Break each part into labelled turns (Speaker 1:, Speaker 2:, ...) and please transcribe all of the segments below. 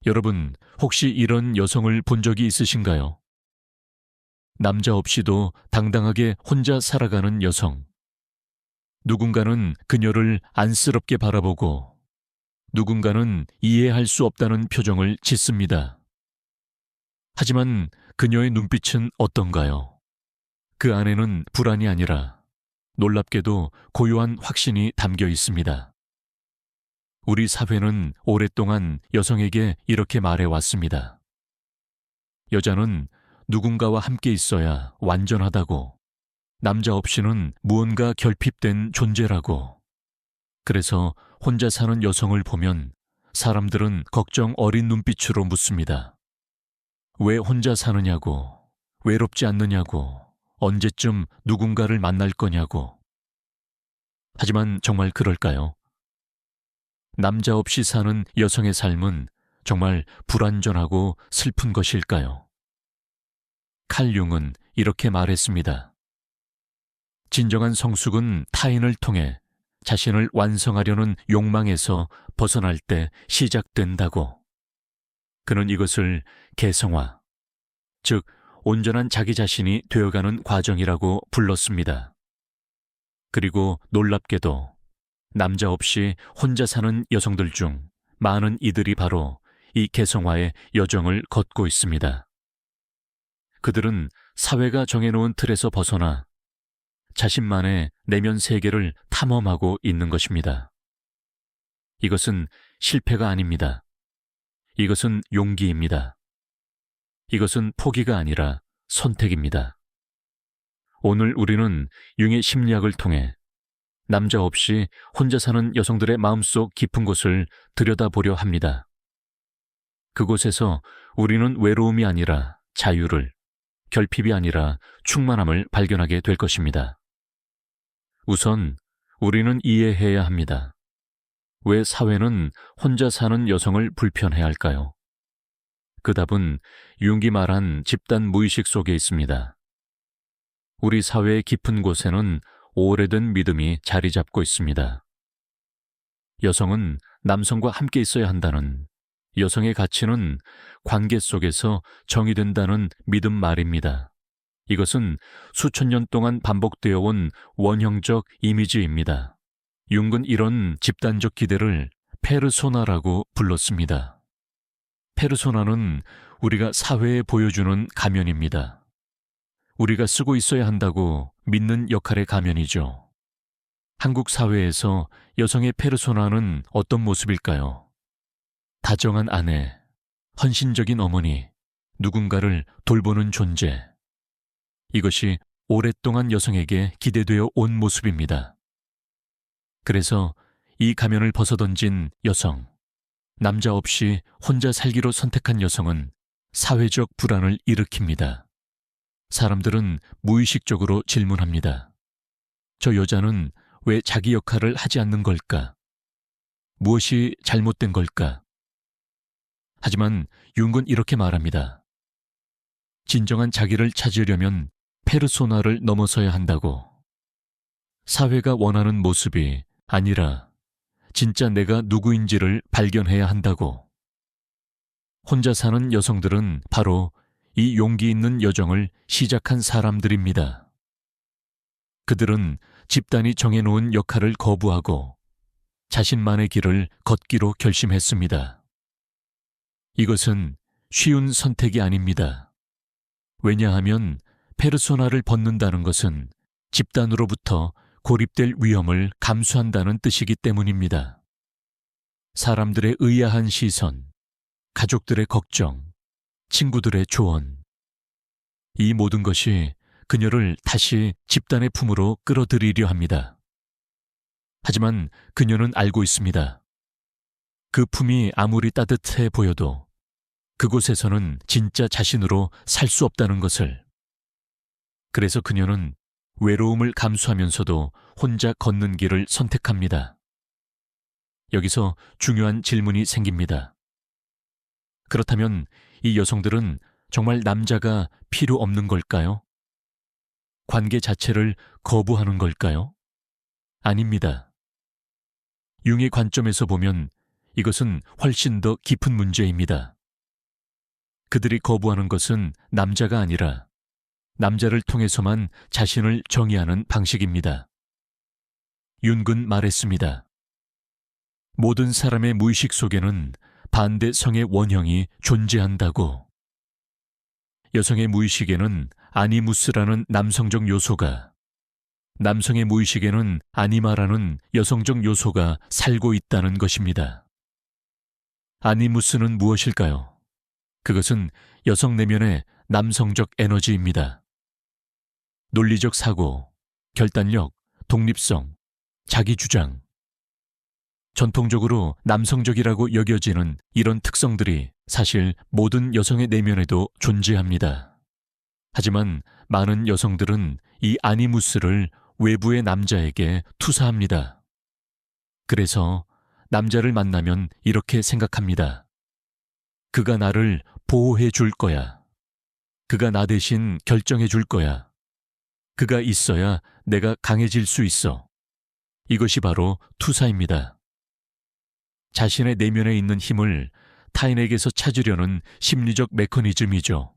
Speaker 1: 여러분, 혹시 이런 여성을 본 적이 있으신가요? 남자 없이도 당당하게 혼자 살아가는 여성. 누군가는 그녀를 안쓰럽게 바라보고 누군가는 이해할 수 없다는 표정을 짓습니다. 하지만 그녀의 눈빛은 어떤가요? 그 안에는 불안이 아니라 놀랍게도 고요한 확신이 담겨 있습니다. 우리 사회는 오랫동안 여성에게 이렇게 말해왔습니다. 여자는 누군가와 함께 있어야 완전하다고, 남자 없이는 무언가 결핍된 존재라고. 그래서 혼자 사는 여성을 보면 사람들은 걱정 어린 눈빛으로 묻습니다. 왜 혼자 사느냐고, 외롭지 않느냐고, 언제쯤 누군가를 만날 거냐고. 하지만 정말 그럴까요? 남자 없이 사는 여성의 삶은 정말 불완전하고 슬픈 것일까요? 칼 융은 이렇게 말했습니다. 진정한 성숙은 타인을 통해 자신을 완성하려는 욕망에서 벗어날 때 시작된다고. 그는 이것을 개성화, 즉 온전한 자기 자신이 되어가는 과정이라고 불렀습니다. 그리고 놀랍게도 남자 없이 혼자 사는 여성들 중 많은 이들이 바로 이 개성화의 여정을 걷고 있습니다. 그들은 사회가 정해놓은 틀에서 벗어나 자신만의 내면 세계를 탐험하고 있는 것입니다. 이것은 실패가 아닙니다. 이것은 용기입니다. 이것은 포기가 아니라 선택입니다. 오늘 우리는 융의 심리학을 통해 남자 없이 혼자 사는 여성들의 마음속 깊은 곳을 들여다보려 합니다. 그곳에서 우리는 외로움이 아니라 자유를, 결핍이 아니라 충만함을 발견하게 될 것입니다. 우선 우리는 이해해야 합니다. 왜 사회는 혼자 사는 여성을 불편해 할까요? 그 답은 융이 말한 집단 무의식 속에 있습니다. 우리 사회의 깊은 곳에는 오래된 믿음이 자리 잡고 있습니다. 여성은 남성과 함께 있어야 한다는, 여성의 가치는 관계 속에서 정의된다는 믿음 말입니다. 이것은 수천 년 동안 반복되어 온 원형적 이미지입니다. 융은 이런 집단적 기대를 페르소나라고 불렀습니다. 페르소나는 우리가 사회에 보여주는 가면입니다. 우리가 쓰고 있어야 한다고 믿는 역할의 가면이죠. 한국 사회에서 여성의 페르소나는 어떤 모습일까요? 다정한 아내, 헌신적인 어머니, 누군가를 돌보는 존재. 이것이 오랫동안 여성에게 기대되어 온 모습입니다. 그래서 이 가면을 벗어던진 여성, 남자 없이 혼자 살기로 선택한 여성은 사회적 불안을 일으킵니다. 사람들은 무의식적으로 질문합니다. 저 여자는 왜 자기 역할을 하지 않는 걸까? 무엇이 잘못된 걸까? 하지만 융은 이렇게 말합니다. 진정한 자기를 찾으려면 페르소나를 넘어서야 한다고. 사회가 원하는 모습이 아니라 진짜 내가 누구인지를 발견해야 한다고. 혼자 사는 여성들은 바로 이 용기 있는 여정을 시작한 사람들입니다. 그들은 집단이 정해놓은 역할을 거부하고 자신만의 길을 걷기로 결심했습니다. 이것은 쉬운 선택이 아닙니다. 왜냐하면 페르소나를 벗는다는 것은 집단으로부터 고립될 위험을 감수한다는 뜻이기 때문입니다. 사람들의 의아한 시선, 가족들의 걱정, 친구들의 조언. 이 모든 것이 그녀를 다시 집단의 품으로 끌어들이려 합니다. 하지만 그녀는 알고 있습니다. 그 품이 아무리 따뜻해 보여도 그곳에서는 진짜 자신으로 살 수 없다는 것을. 그래서 그녀는 외로움을 감수하면서도 혼자 걷는 길을 선택합니다. 여기서 중요한 질문이 생깁니다. 그렇다면 이 여성들은 정말 남자가 필요 없는 걸까요? 관계 자체를 거부하는 걸까요? 아닙니다. 융의 관점에서 보면 이것은 훨씬 더 깊은 문제입니다. 그들이 거부하는 것은 남자가 아니라 남자를 통해서만 자신을 정의하는 방식입니다. 윤근 말했습니다. 모든 사람의 무의식 속에는 반대성의 원형이 존재한다고. 여성의 무의식에는 아니무스라는 남성적 요소가, 남성의 무의식에는 아니마라는 여성적 요소가 살고 있다는 것입니다. 아니무스는 무엇일까요? 그것은 여성 내면의 남성적 에너지입니다. 논리적 사고, 결단력, 독립성, 자기주장. 전통적으로 남성적이라고 여겨지는 이런 특성들이 사실 모든 여성의 내면에도 존재합니다. 하지만 많은 여성들은 이 아니무스를 외부의 남자에게 투사합니다. 그래서 남자를 만나면 이렇게 생각합니다. 그가 나를 보호해 줄 거야. 그가 나 대신 결정해 줄 거야. 그가 있어야 내가 강해질 수 있어. 이것이 바로 투사입니다. 자신의 내면에 있는 힘을 타인에게서 찾으려는 심리적 메커니즘이죠.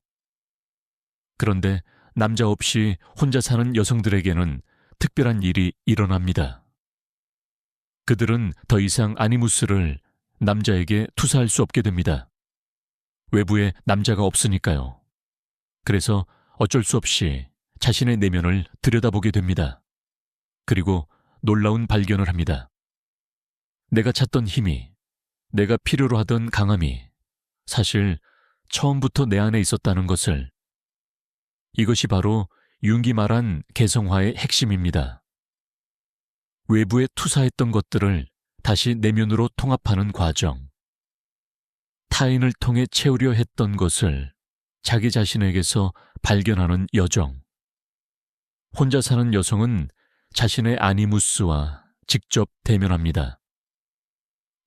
Speaker 1: 그런데 남자 없이 혼자 사는 여성들에게는 특별한 일이 일어납니다. 그들은 더 이상 아니무스를 남자에게 투사할 수 없게 됩니다. 외부에 남자가 없으니까요. 그래서 어쩔 수 없이 자신의 내면을 들여다보게 됩니다. 그리고 놀라운 발견을 합니다. 내가 찾던 힘이, 내가 필요로 하던 강함이 사실 처음부터 내 안에 있었다는 것을. 이것이 바로 융기 말한 개성화의 핵심입니다. 외부에 투사했던 것들을 다시 내면으로 통합하는 과정. 타인을 통해 채우려 했던 것을 자기 자신에게서 발견하는 여정. 혼자 사는 여성은 자신의 아니무스와 직접 대면합니다.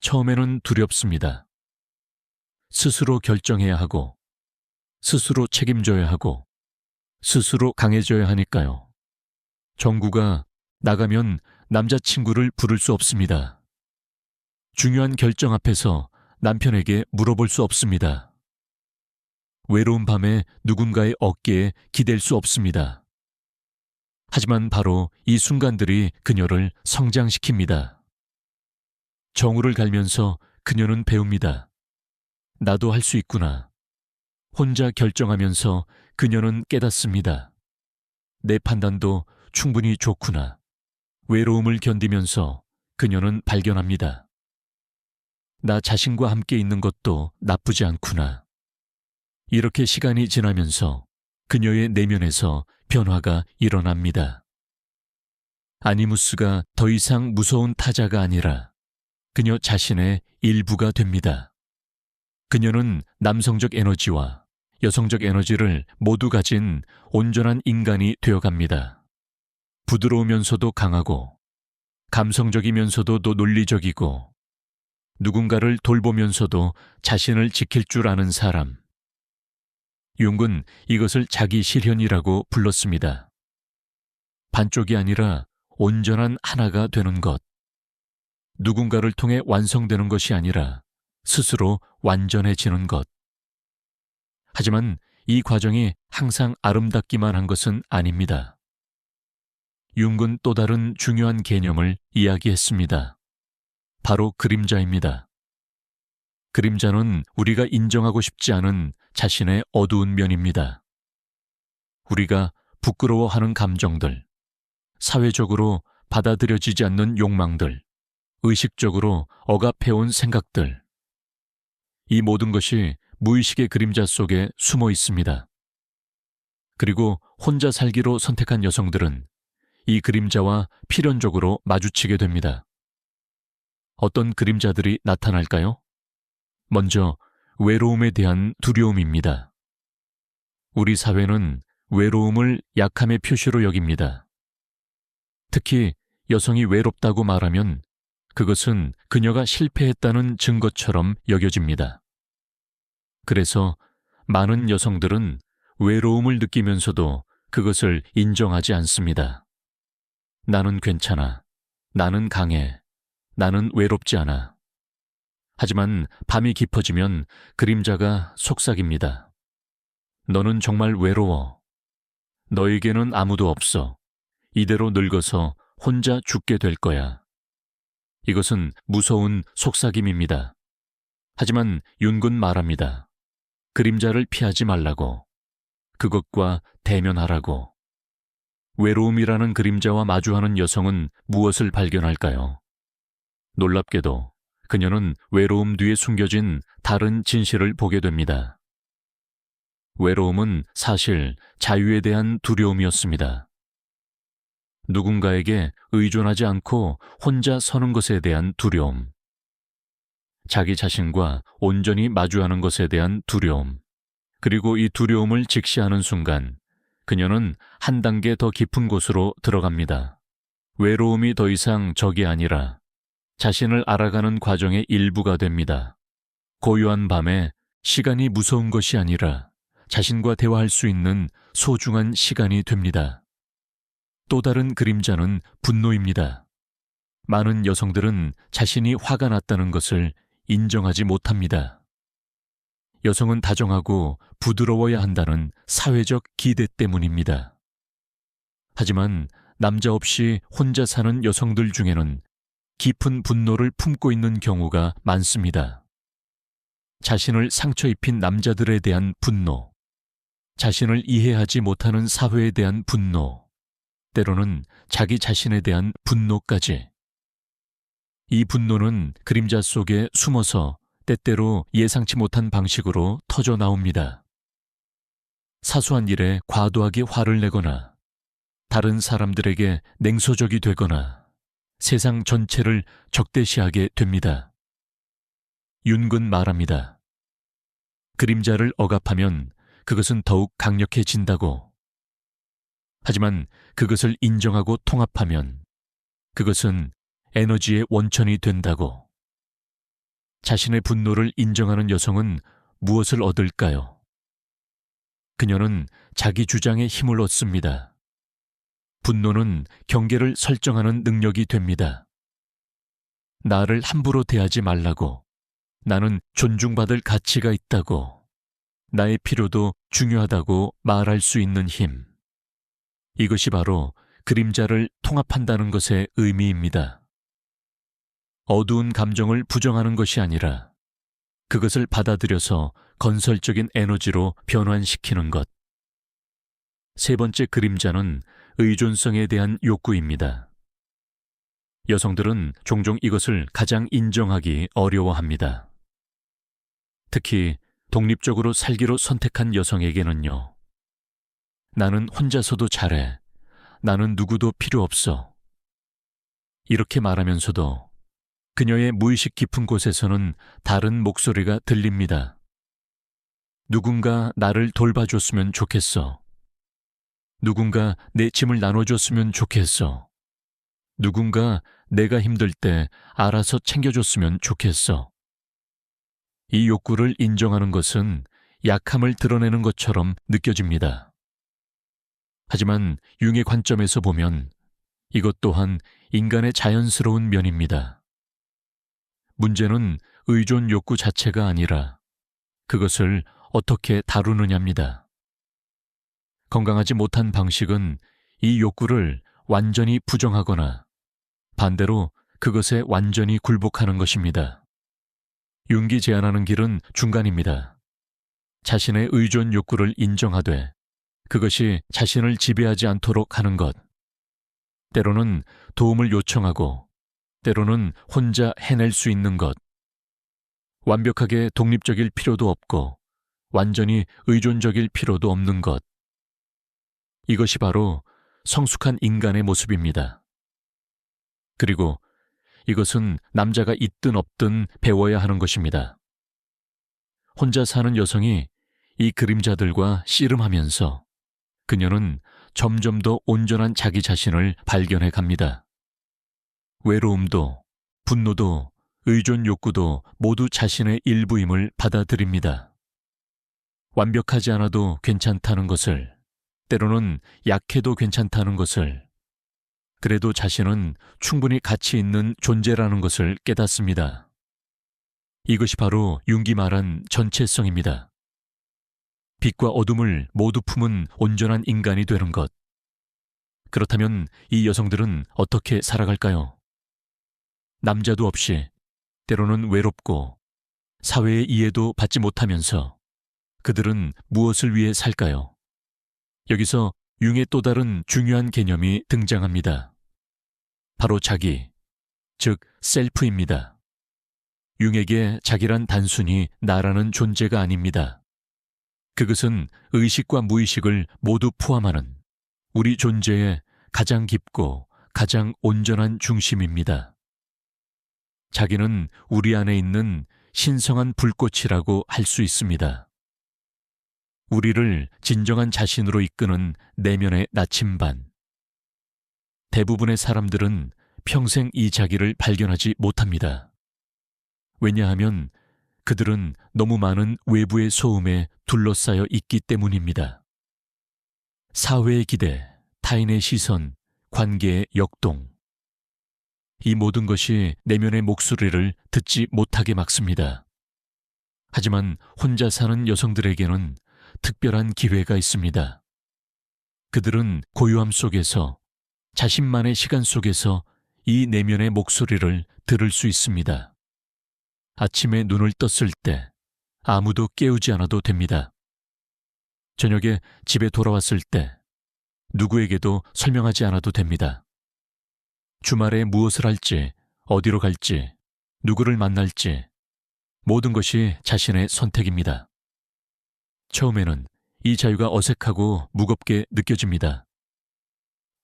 Speaker 1: 처음에는 두렵습니다. 스스로 결정해야 하고, 스스로 책임져야 하고, 스스로 강해져야 하니까요. 정구가 나가면 남자친구를 부를 수 없습니다. 중요한 결정 앞에서 남편에게 물어볼 수 없습니다. 외로운 밤에 누군가의 어깨에 기댈 수 없습니다. 하지만 바로 이 순간들이 그녀를 성장시킵니다. 정우를 갈면서 그녀는 배웁니다. 나도 할 수 있구나. 혼자 결정하면서 그녀는 깨닫습니다. 내 판단도 충분히 좋구나. 외로움을 견디면서 그녀는 발견합니다. 나 자신과 함께 있는 것도 나쁘지 않구나. 이렇게 시간이 지나면서 그녀의 내면에서 변화가 일어납니다. 아니무스가 더 이상 무서운 타자가 아니라 그녀 자신의 일부가 됩니다. 그녀는 남성적 에너지와 여성적 에너지를 모두 가진 온전한 인간이 되어갑니다. 부드러우면서도 강하고, 감성적이면서도 논리적이고, 누군가를 돌보면서도 자신을 지킬 줄 아는 사람. 융은 이것을 자기 실현이라고 불렀습니다. 반쪽이 아니라 온전한 하나가 되는 것. 누군가를 통해 완성되는 것이 아니라 스스로 완전해지는 것. 하지만 이 과정이 항상 아름답기만 한 것은 아닙니다. 융은 또 다른 중요한 개념을 이야기했습니다. 바로 그림자입니다. 그림자는 우리가 인정하고 싶지 않은 자신의 어두운 면입니다. 우리가 부끄러워하는 감정들, 사회적으로 받아들여지지 않는 욕망들, 의식적으로 억압해온 생각들. 이 모든 것이 무의식의 그림자 속에 숨어 있습니다. 그리고 혼자 살기로 선택한 여성들은 이 그림자와 필연적으로 마주치게 됩니다. 어떤 그림자들이 나타날까요? 먼저 외로움에 대한 두려움입니다. 우리 사회는 외로움을 약함의 표시로 여깁니다. 특히 여성이 외롭다고 말하면 그것은 그녀가 실패했다는 증거처럼 여겨집니다. 그래서 많은 여성들은 외로움을 느끼면서도 그것을 인정하지 않습니다. 나는 괜찮아. 나는 강해. 나는 외롭지 않아. 하지만 밤이 깊어지면 그림자가 속삭입니다. 너는 정말 외로워. 너에게는 아무도 없어. 이대로 늙어서 혼자 죽게 될 거야. 이것은 무서운 속삭임입니다. 하지만 윤군 말합니다. 그림자를 피하지 말라고. 그것과 대면하라고. 외로움이라는 그림자와 마주하는 여성은 무엇을 발견할까요? 놀랍게도 그녀는 외로움 뒤에 숨겨진 다른 진실을 보게 됩니다. 외로움은 사실 자유에 대한 두려움이었습니다. 누군가에게 의존하지 않고 혼자 서는 것에 대한 두려움. 자기 자신과 온전히 마주하는 것에 대한 두려움. 그리고 이 두려움을 직시하는 순간 그녀는 한 단계 더 깊은 곳으로 들어갑니다. 외로움이 더 이상 적이 아니라 자신을 알아가는 과정의 일부가 됩니다. 고요한 밤에 시간이 무서운 것이 아니라 자신과 대화할 수 있는 소중한 시간이 됩니다. 또 다른 그림자는 분노입니다. 많은 여성들은 자신이 화가 났다는 것을 인정하지 못합니다. 여성은 다정하고 부드러워야 한다는 사회적 기대 때문입니다. 하지만 남자 없이 혼자 사는 여성들 중에는 깊은 분노를 품고 있는 경우가 많습니다. 자신을 상처 입힌 남자들에 대한 분노, 자신을 이해하지 못하는 사회에 대한 분노, 때로는 자기 자신에 대한 분노까지. 이 분노는 그림자 속에 숨어서 때때로 예상치 못한 방식으로 터져 나옵니다. 사소한 일에 과도하게 화를 내거나 다른 사람들에게 냉소적이 되거나 세상 전체를 적대시하게 됩니다. 윤근 말합니다. 그림자를 억압하면 그것은 더욱 강력해진다고. 하지만 그것을 인정하고 통합하면 그것은 에너지의 원천이 된다고. 자신의 분노를 인정하는 여성은 무엇을 얻을까요? 그녀는 자기 주장에 힘을 얻습니다. 분노는 경계를 설정하는 능력이 됩니다. 나를 함부로 대하지 말라고. 나는 존중받을 가치가 있다고. 나의 필요도 중요하다고 말할 수 있는 힘. 이것이 바로 그림자를 통합한다는 것의 의미입니다. 어두운 감정을 부정하는 것이 아니라 그것을 받아들여서 건설적인 에너지로 변환시키는 것. 세 번째 그림자는 의존성에 대한 욕구입니다. 여성들은 종종 이것을 가장 인정하기 어려워합니다. 특히 독립적으로 살기로 선택한 여성에게는요. 나는 혼자서도 잘해. 나는 누구도 필요 없어. 이렇게 말하면서도 그녀의 무의식 깊은 곳에서는 다른 목소리가 들립니다. 누군가 나를 돌봐줬으면 좋겠어. 누군가 내 짐을 나눠줬으면 좋겠어. 누군가 내가 힘들 때 알아서 챙겨줬으면 좋겠어. 이 욕구를 인정하는 것은 약함을 드러내는 것처럼 느껴집니다. 하지만 융의 관점에서 보면 이것 또한 인간의 자연스러운 면입니다. 문제는 의존 욕구 자체가 아니라 그것을 어떻게 다루느냐입니다. 건강하지 못한 방식은 이 욕구를 완전히 부정하거나 반대로 그것에 완전히 굴복하는 것입니다. 융기 제안하는 길은 중간입니다. 자신의 의존 욕구를 인정하되 그것이 자신을 지배하지 않도록 하는 것. 때로는 도움을 요청하고 때로는 혼자 해낼 수 있는 것. 완벽하게 독립적일 필요도 없고 완전히 의존적일 필요도 없는 것. 이것이 바로 성숙한 인간의 모습입니다. 그리고 이것은 남자가 있든 없든 배워야 하는 것입니다. 혼자 사는 여성이 이 그림자들과 씨름하면서 그녀는 점점 더 온전한 자기 자신을 발견해 갑니다. 외로움도, 분노도, 의존 욕구도 모두 자신의 일부임을 받아들입니다. 완벽하지 않아도 괜찮다는 것을, 때로는 약해도 괜찮다는 것을, 그래도 자신은 충분히 가치 있는 존재라는 것을 깨닫습니다. 이것이 바로 융기 말한 전체성입니다. 빛과 어둠을 모두 품은 온전한 인간이 되는 것. 그렇다면 이 여성들은 어떻게 살아갈까요? 남자도 없이, 때로는 외롭고 사회의 이해도 받지 못하면서 그들은 무엇을 위해 살까요? 여기서 융의 또 다른 중요한 개념이 등장합니다. 바로 자기, 즉 셀프입니다. 융에게 자기란 단순히 나라는 존재가 아닙니다. 그것은 의식과 무의식을 모두 포함하는 우리 존재의 가장 깊고 가장 온전한 중심입니다. 자기는 우리 안에 있는 신성한 불꽃이라고 할 수 있습니다. 우리를 진정한 자신으로 이끄는 내면의 나침반. 대부분의 사람들은 평생 이 자기를 발견하지 못합니다. 왜냐하면 그들은 너무 많은 외부의 소음에 둘러싸여 있기 때문입니다. 사회의 기대, 타인의 시선, 관계의 역동. 이 모든 것이 내면의 목소리를 듣지 못하게 막습니다. 하지만 혼자 사는 여성들에게는 특별한 기회가 있습니다. 그들은 고요함 속에서, 자신만의 시간 속에서 이 내면의 목소리를 들을 수 있습니다. 아침에 눈을 떴을 때 아무도 깨우지 않아도 됩니다. 저녁에 집에 돌아왔을 때 누구에게도 설명하지 않아도 됩니다. 주말에 무엇을 할지, 어디로 갈지, 누구를 만날지 모든 것이 자신의 선택입니다. 처음에는 이 자유가 어색하고 무겁게 느껴집니다.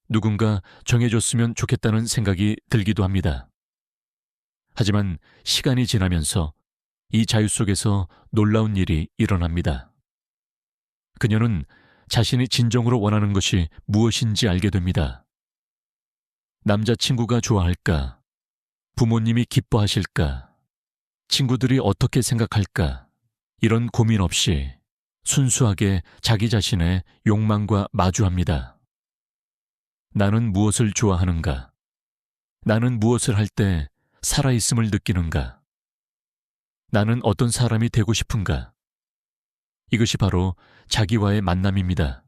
Speaker 1: 누군가 정해줬으면 좋겠다는 생각이 들기도 합니다. 하지만 시간이 지나면서 이 자유 속에서 놀라운 일이 일어납니다. 그녀는 자신이 진정으로 원하는 것이 무엇인지 알게 됩니다. 남자친구가 좋아할까? 부모님이 기뻐하실까? 친구들이 어떻게 생각할까? 이런 고민 없이 순수하게 자기 자신의 욕망과 마주합니다. 나는 무엇을 좋아하는가? 나는 무엇을 할 때 살아있음을 느끼는가? 나는 어떤 사람이 되고 싶은가? 이것이 바로 자기와의 만남입니다.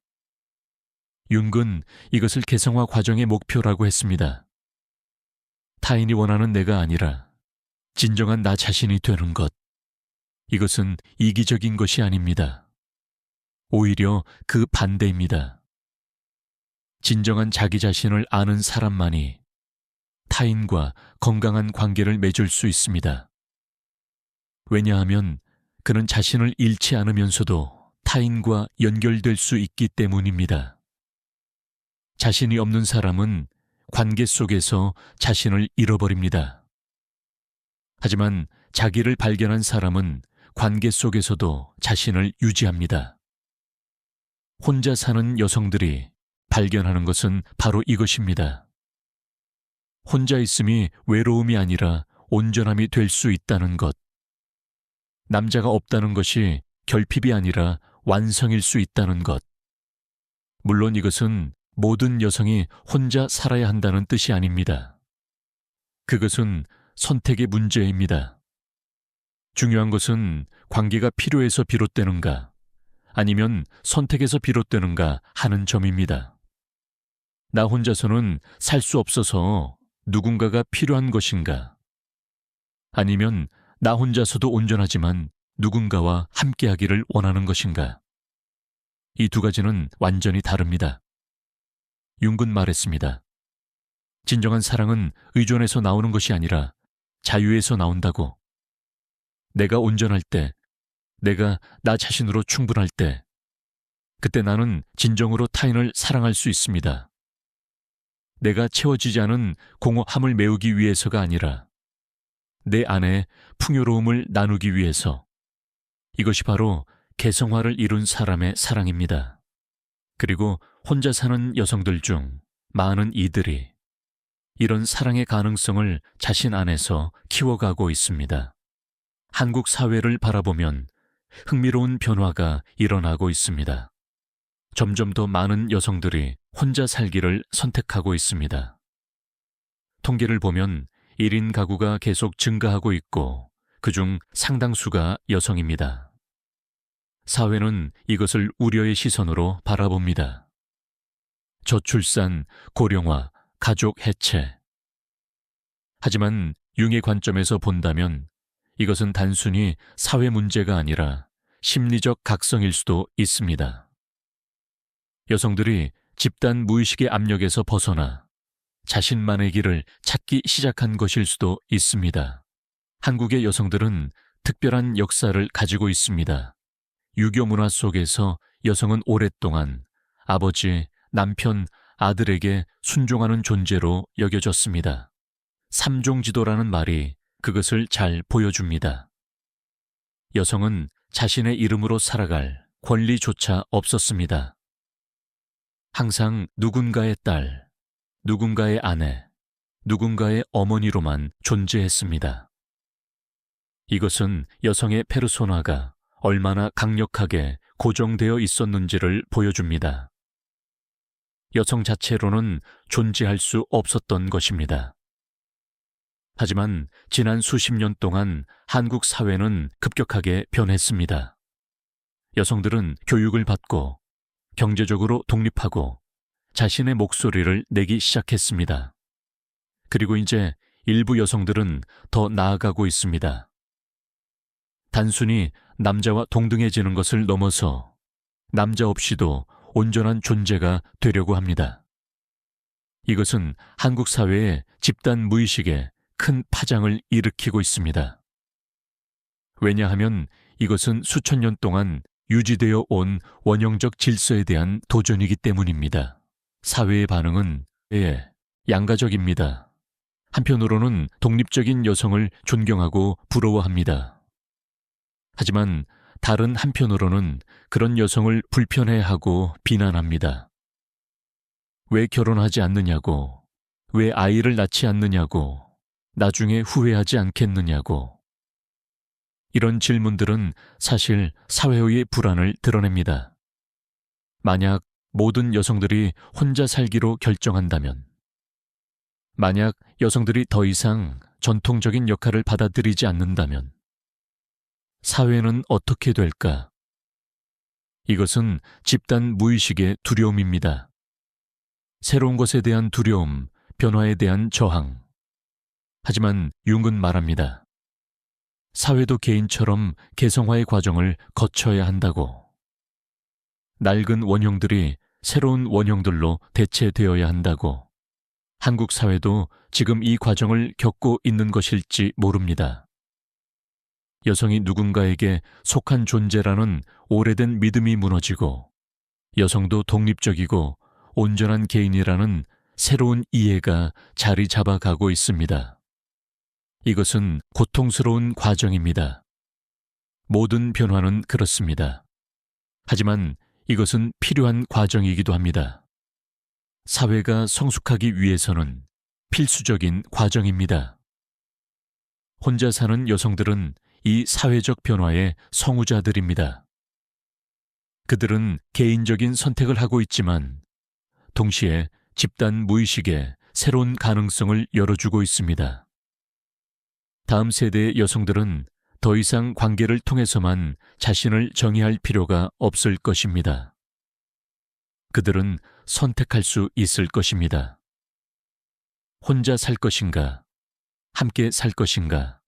Speaker 1: 융은 이것을 개성화 과정의 목표라고 했습니다. 타인이 원하는 내가 아니라 진정한 나 자신이 되는 것. 이것은 이기적인 것이 아닙니다. 오히려 그 반대입니다. 진정한 자기 자신을 아는 사람만이 타인과 건강한 관계를 맺을 수 있습니다. 왜냐하면 그는 자신을 잃지 않으면서도 타인과 연결될 수 있기 때문입니다. 자신이 없는 사람은 관계 속에서 자신을 잃어버립니다. 하지만 자기를 발견한 사람은 관계 속에서도 자신을 유지합니다. 혼자 사는 여성들이 발견하는 것은 바로 이것입니다. 혼자 있음이 외로움이 아니라 온전함이 될 수 있다는 것. 남자가 없다는 것이 결핍이 아니라 완성일 수 있다는 것. 물론 이것은 모든 여성이 혼자 살아야 한다는 뜻이 아닙니다. 그것은 선택의 문제입니다. 중요한 것은 관계가 필요해서 비롯되는가, 아니면 선택에서 비롯되는가 하는 점입니다. 나 혼자서는 살 수 없어서 누군가가 필요한 것인가? 아니면 나 혼자서도 온전하지만 누군가와 함께하기를 원하는 것인가? 이 두 가지는 완전히 다릅니다. 융은 말했습니다. 진정한 사랑은 의존에서 나오는 것이 아니라 자유에서 나온다고. 내가 온전할 때, 내가 나 자신으로 충분할 때, 그때 나는 진정으로 타인을 사랑할 수 있습니다. 내가 채워지지 않은 공허함을 메우기 위해서가 아니라 내 안에 풍요로움을 나누기 위해서. 이것이 바로 개성화를 이룬 사람의 사랑입니다. 그리고 혼자 사는 여성들 중 많은 이들이 이런 사랑의 가능성을 자신 안에서 키워가고 있습니다. 한국 사회를 바라보면 흥미로운 변화가 일어나고 있습니다. 점점 더 많은 여성들이 혼자 살기를 선택하고 있습니다. 통계를 보면 1인 가구가 계속 증가하고 있고 그중 상당수가 여성입니다. 사회는 이것을 우려의 시선으로 바라봅니다. 저출산, 고령화, 가족 해체. 하지만 융의 관점에서 본다면 이것은 단순히 사회 문제가 아니라 심리적 각성일 수도 있습니다. 여성들이 집단 무의식의 압력에서 벗어나 자신만의 길을 찾기 시작한 것일 수도 있습니다. 한국의 여성들은 특별한 역사를 가지고 있습니다. 유교 문화 속에서 여성은 오랫동안 아버지, 남편, 아들에게 순종하는 존재로 여겨졌습니다. 삼종지도라는 말이 그것을 잘 보여줍니다. 여성은 자신의 이름으로 살아갈 권리조차 없었습니다. 항상 누군가의 딸, 누군가의 아내, 누군가의 어머니로만 존재했습니다. 이것은 여성의 페르소나가 얼마나 강력하게 고정되어 있었는지를 보여줍니다. 여성 자체로는 존재할 수 없었던 것입니다. 하지만 지난 수십 년 동안 한국 사회는 급격하게 변했습니다. 여성들은 교육을 받고 경제적으로 독립하고 자신의 목소리를 내기 시작했습니다. 그리고 이제 일부 여성들은 더 나아가고 있습니다. 단순히 남자와 동등해지는 것을 넘어서 남자 없이도 온전한 존재가 되려고 합니다. 이것은 한국 사회의 집단 무의식에 큰 파장을 일으키고 있습니다. 왜냐하면 이것은 수천 년 동안 유지되어 온 원형적 질서에 대한 도전이기 때문입니다. 사회의 반응은 양가적입니다. 한편으로는 독립적인 여성을 존경하고 부러워합니다. 하지만 다른 한편으로는 그런 여성을 불편해하고 비난합니다. 왜 결혼하지 않느냐고, 왜 아이를 낳지 않느냐고, 나중에 후회하지 않겠느냐고. 이런 질문들은 사실 사회의 불안을 드러냅니다. 만약 모든 여성들이 혼자 살기로 결정한다면, 만약 여성들이 더 이상 전통적인 역할을 받아들이지 않는다면, 사회는 어떻게 될까? 이것은 집단 무의식의 두려움입니다. 새로운 것에 대한 두려움, 변화에 대한 저항. 하지만 융은 말합니다. 사회도 개인처럼 개성화의 과정을 거쳐야 한다고. 낡은 원형들이 새로운 원형들로 대체되어야 한다고. 한국 사회도 지금 이 과정을 겪고 있는 것일지 모릅니다. 여성이 누군가에게 속한 존재라는 오래된 믿음이 무너지고 여성도 독립적이고 온전한 개인이라는 새로운 이해가 자리 잡아가고 있습니다. 이것은 고통스러운 과정입니다. 모든 변화는 그렇습니다. 하지만 이것은 필요한 과정이기도 합니다. 사회가 성숙하기 위해서는 필수적인 과정입니다. 혼자 사는 여성들은 이 사회적 변화의 성우자들입니다. 그들은 개인적인 선택을 하고 있지만 동시에 집단 무의식에 새로운 가능성을 열어주고 있습니다. 다음 세대의 여성들은 더 이상 관계를 통해서만 자신을 정의할 필요가 없을 것입니다. 그들은 선택할 수 있을 것입니다. 혼자 살 것인가, 함께 살 것인가.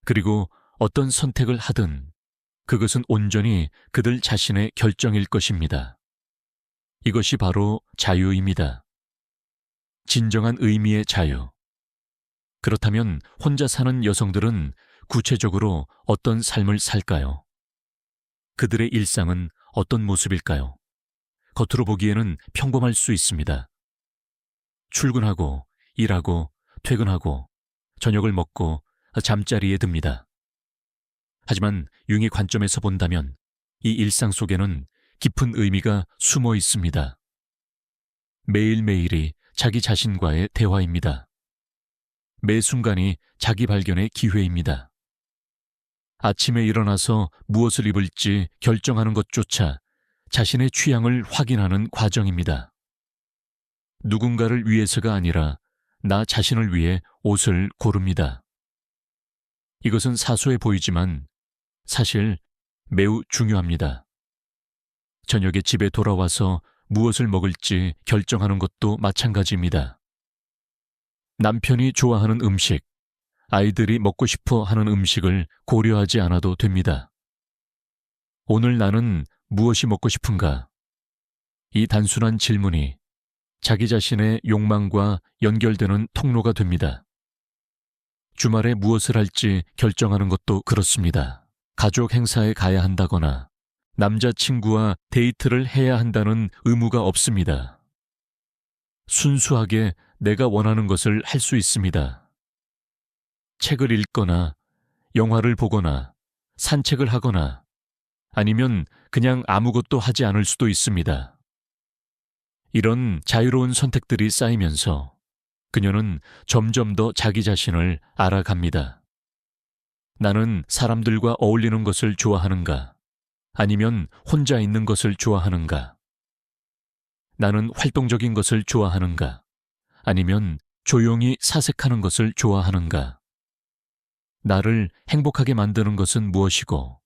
Speaker 1: 그리고 어떤 선택을 하든 그것은 온전히 그들 자신의 결정일 것입니다. 이것이 바로 자유입니다. 진정한 의미의 자유. 그렇다면 혼자 사는 여성들은 구체적으로 어떤 삶을 살까요? 그들의 일상은 어떤 모습일까요? 겉으로 보기에는 평범할 수 있습니다. 출근하고, 일하고, 퇴근하고, 저녁을 먹고, 잠자리에 듭니다. 하지만 융의 관점에서 본다면 이 일상 속에는 깊은 의미가 숨어 있습니다. 매일매일이 자기 자신과의 대화입니다. 매 순간이 자기 발견의 기회입니다. 아침에 일어나서 무엇을 입을지 결정하는 것조차 자신의 취향을 확인하는 과정입니다. 누군가를 위해서가 아니라 나 자신을 위해 옷을 고릅니다. 이것은 사소해 보이지만 사실 매우 중요합니다. 저녁에 집에 돌아와서 무엇을 먹을지 결정하는 것도 마찬가지입니다. 남편이 좋아하는 음식, 아이들이 먹고 싶어 하는 음식을 고려하지 않아도 됩니다. 오늘 나는 무엇이 먹고 싶은가? 이 단순한 질문이 자기 자신의 욕망과 연결되는 통로가 됩니다. 주말에 무엇을 할지 결정하는 것도 그렇습니다. 가족 행사에 가야 한다거나 남자친구와 데이트를 해야 한다는 의무가 없습니다. 순수하게 내가 원하는 것을 할 수 있습니다. 책을 읽거나 영화를 보거나 산책을 하거나 아니면 그냥 아무것도 하지 않을 수도 있습니다. 이런 자유로운 선택들이 쌓이면서 그녀는 점점 더 자기 자신을 알아갑니다. 나는 사람들과 어울리는 것을 좋아하는가? 아니면 혼자 있는 것을 좋아하는가? 나는 활동적인 것을 좋아하는가? 아니면 조용히 사색하는 것을 좋아하는가? 나를 행복하게 만드는 것은 무엇이고,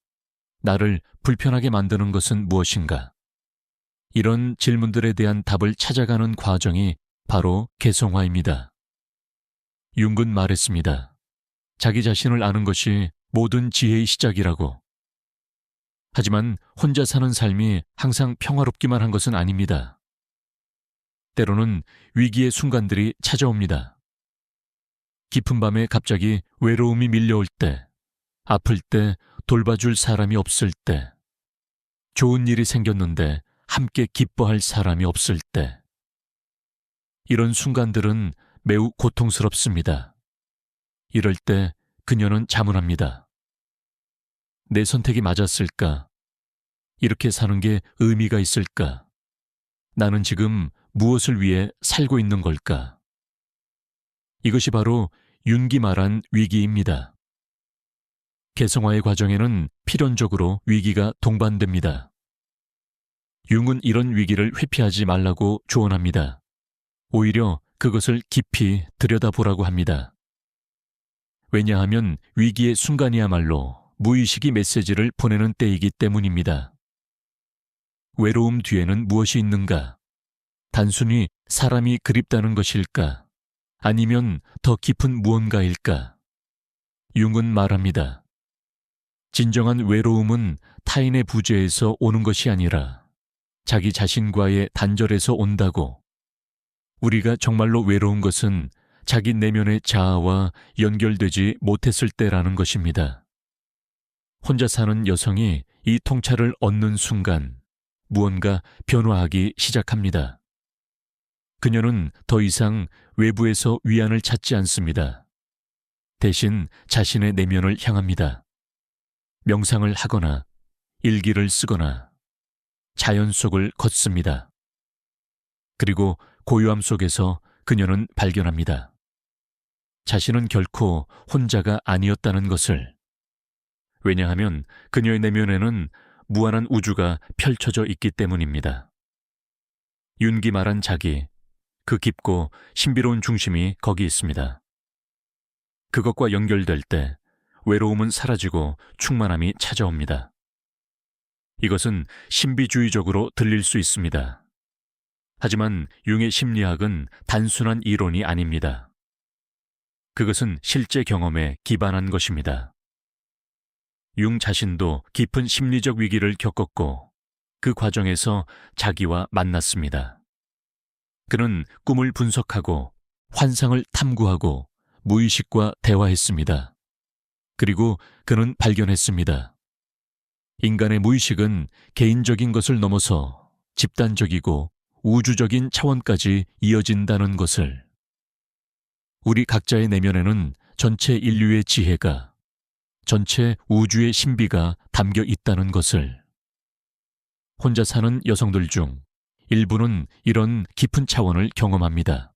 Speaker 1: 나를 불편하게 만드는 것은 무엇인가? 이런 질문들에 대한 답을 찾아가는 과정이 바로 개성화입니다. 융은 말했습니다. 자기 자신을 아는 것이 모든 지혜의 시작이라고. 하지만 혼자 사는 삶이 항상 평화롭기만 한 것은 아닙니다. 때로는 위기의 순간들이 찾아옵니다. 깊은 밤에 갑자기 외로움이 밀려올 때, 아플 때 돌봐줄 사람이 없을 때, 좋은 일이 생겼는데 함께 기뻐할 사람이 없을 때, 이런 순간들은 매우 고통스럽습니다. 이럴 때 그녀는 자문합니다. 내 선택이 맞았을까? 이렇게 사는 게 의미가 있을까? 나는 지금 무엇을 위해 살고 있는 걸까? 이것이 바로 윤기 말한 위기입니다. 개성화의 과정에는 필연적으로 위기가 동반됩니다. 융은 이런 위기를 회피하지 말라고 조언합니다. 오히려 그것을 깊이 들여다보라고 합니다. 왜냐하면 위기의 순간이야말로 무의식이 메시지를 보내는 때이기 때문입니다. 외로움 뒤에는 무엇이 있는가? 단순히 사람이 그립다는 것일까? 아니면 더 깊은 무언가일까? 융은 말합니다. 진정한 외로움은 타인의 부재에서 오는 것이 아니라 자기 자신과의 단절에서 온다고. 우리가 정말로 외로운 것은 자기 내면의 자아와 연결되지 못했을 때라는 것입니다. 혼자 사는 여성이 이 통찰을 얻는 순간 무언가 변화하기 시작합니다. 그녀는 더 이상 외부에서 위안을 찾지 않습니다. 대신 자신의 내면을 향합니다. 명상을 하거나 일기를 쓰거나 자연 속을 걷습니다. 그리고 고요함 속에서 그녀는 발견합니다. 자신은 결코 혼자가 아니었다는 것을. 왜냐하면 그녀의 내면에는 무한한 우주가 펼쳐져 있기 때문입니다. 윤기 말한 자기, 그 깊고 신비로운 중심이 거기 있습니다. 그것과 연결될 때 외로움은 사라지고 충만함이 찾아옵니다. 이것은 신비주의적으로 들릴 수 있습니다. 하지만 융의 심리학은 단순한 이론이 아닙니다. 그것은 실제 경험에 기반한 것입니다. 융 자신도 깊은 심리적 위기를 겪었고 그 과정에서 자기와 만났습니다. 그는 꿈을 분석하고 환상을 탐구하고 무의식과 대화했습니다. 그리고 그는 발견했습니다. 인간의 무의식은 개인적인 것을 넘어서 집단적이고 우주적인 차원까지 이어진다는 것을. 우리 각자의 내면에는 전체 인류의 지혜가, 전체 우주의 신비가 담겨 있다는 것을. 혼자 사는 여성들 중 일부는 이런 깊은 차원을 경험합니다.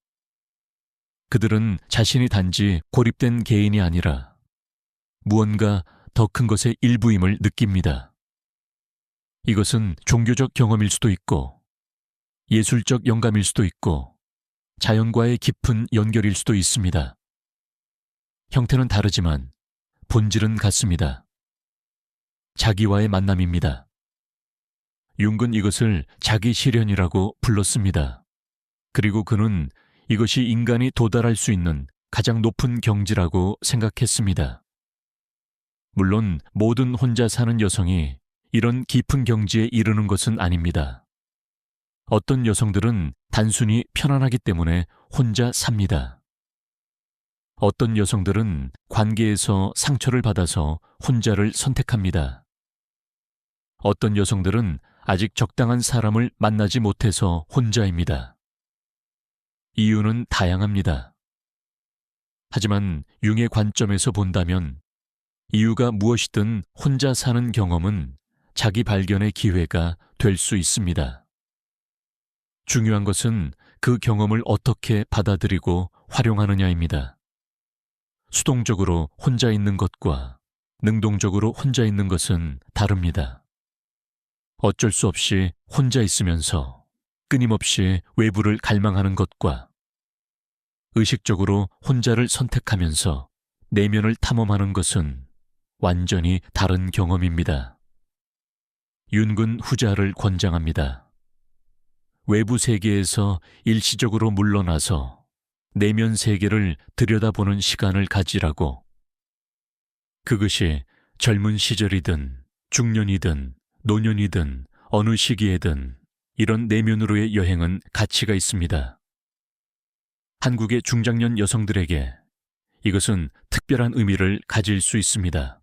Speaker 1: 그들은 자신이 단지 고립된 개인이 아니라 무언가 더 큰 것의 일부임을 느낍니다. 이것은 종교적 경험일 수도 있고 예술적 영감일 수도 있고 자연과의 깊은 연결일 수도 있습니다. 형태는 다르지만 본질은 같습니다. 자기와의 만남입니다. 융은 이것을 자기 실현이라고 불렀습니다. 그리고 그는 이것이 인간이 도달할 수 있는 가장 높은 경지라고 생각했습니다. 물론 모든 혼자 사는 여성이 이런 깊은 경지에 이르는 것은 아닙니다. 어떤 여성들은 단순히 편안하기 때문에 혼자 삽니다. 어떤 여성들은 관계에서 상처를 받아서 혼자를 선택합니다. 어떤 여성들은 아직 적당한 사람을 만나지 못해서 혼자입니다. 이유는 다양합니다. 하지만 융의 관점에서 본다면 이유가 무엇이든 혼자 사는 경험은 자기 발견의 기회가 될 수 있습니다. 중요한 것은 그 경험을 어떻게 받아들이고 활용하느냐입니다. 수동적으로 혼자 있는 것과 능동적으로 혼자 있는 것은 다릅니다. 어쩔 수 없이 혼자 있으면서 끊임없이 외부를 갈망하는 것과 의식적으로 혼자를 선택하면서 내면을 탐험하는 것은 완전히 다른 경험입니다. 윤은 후자를 권장합니다. 외부 세계에서 일시적으로 물러나서 내면 세계를 들여다보는 시간을 가지라고. 그것이 젊은 시절이든 중년이든 노년이든 어느 시기에든 이런 내면으로의 여행은 가치가 있습니다. 한국의 중장년 여성들에게 이것은 특별한 의미를 가질 수 있습니다.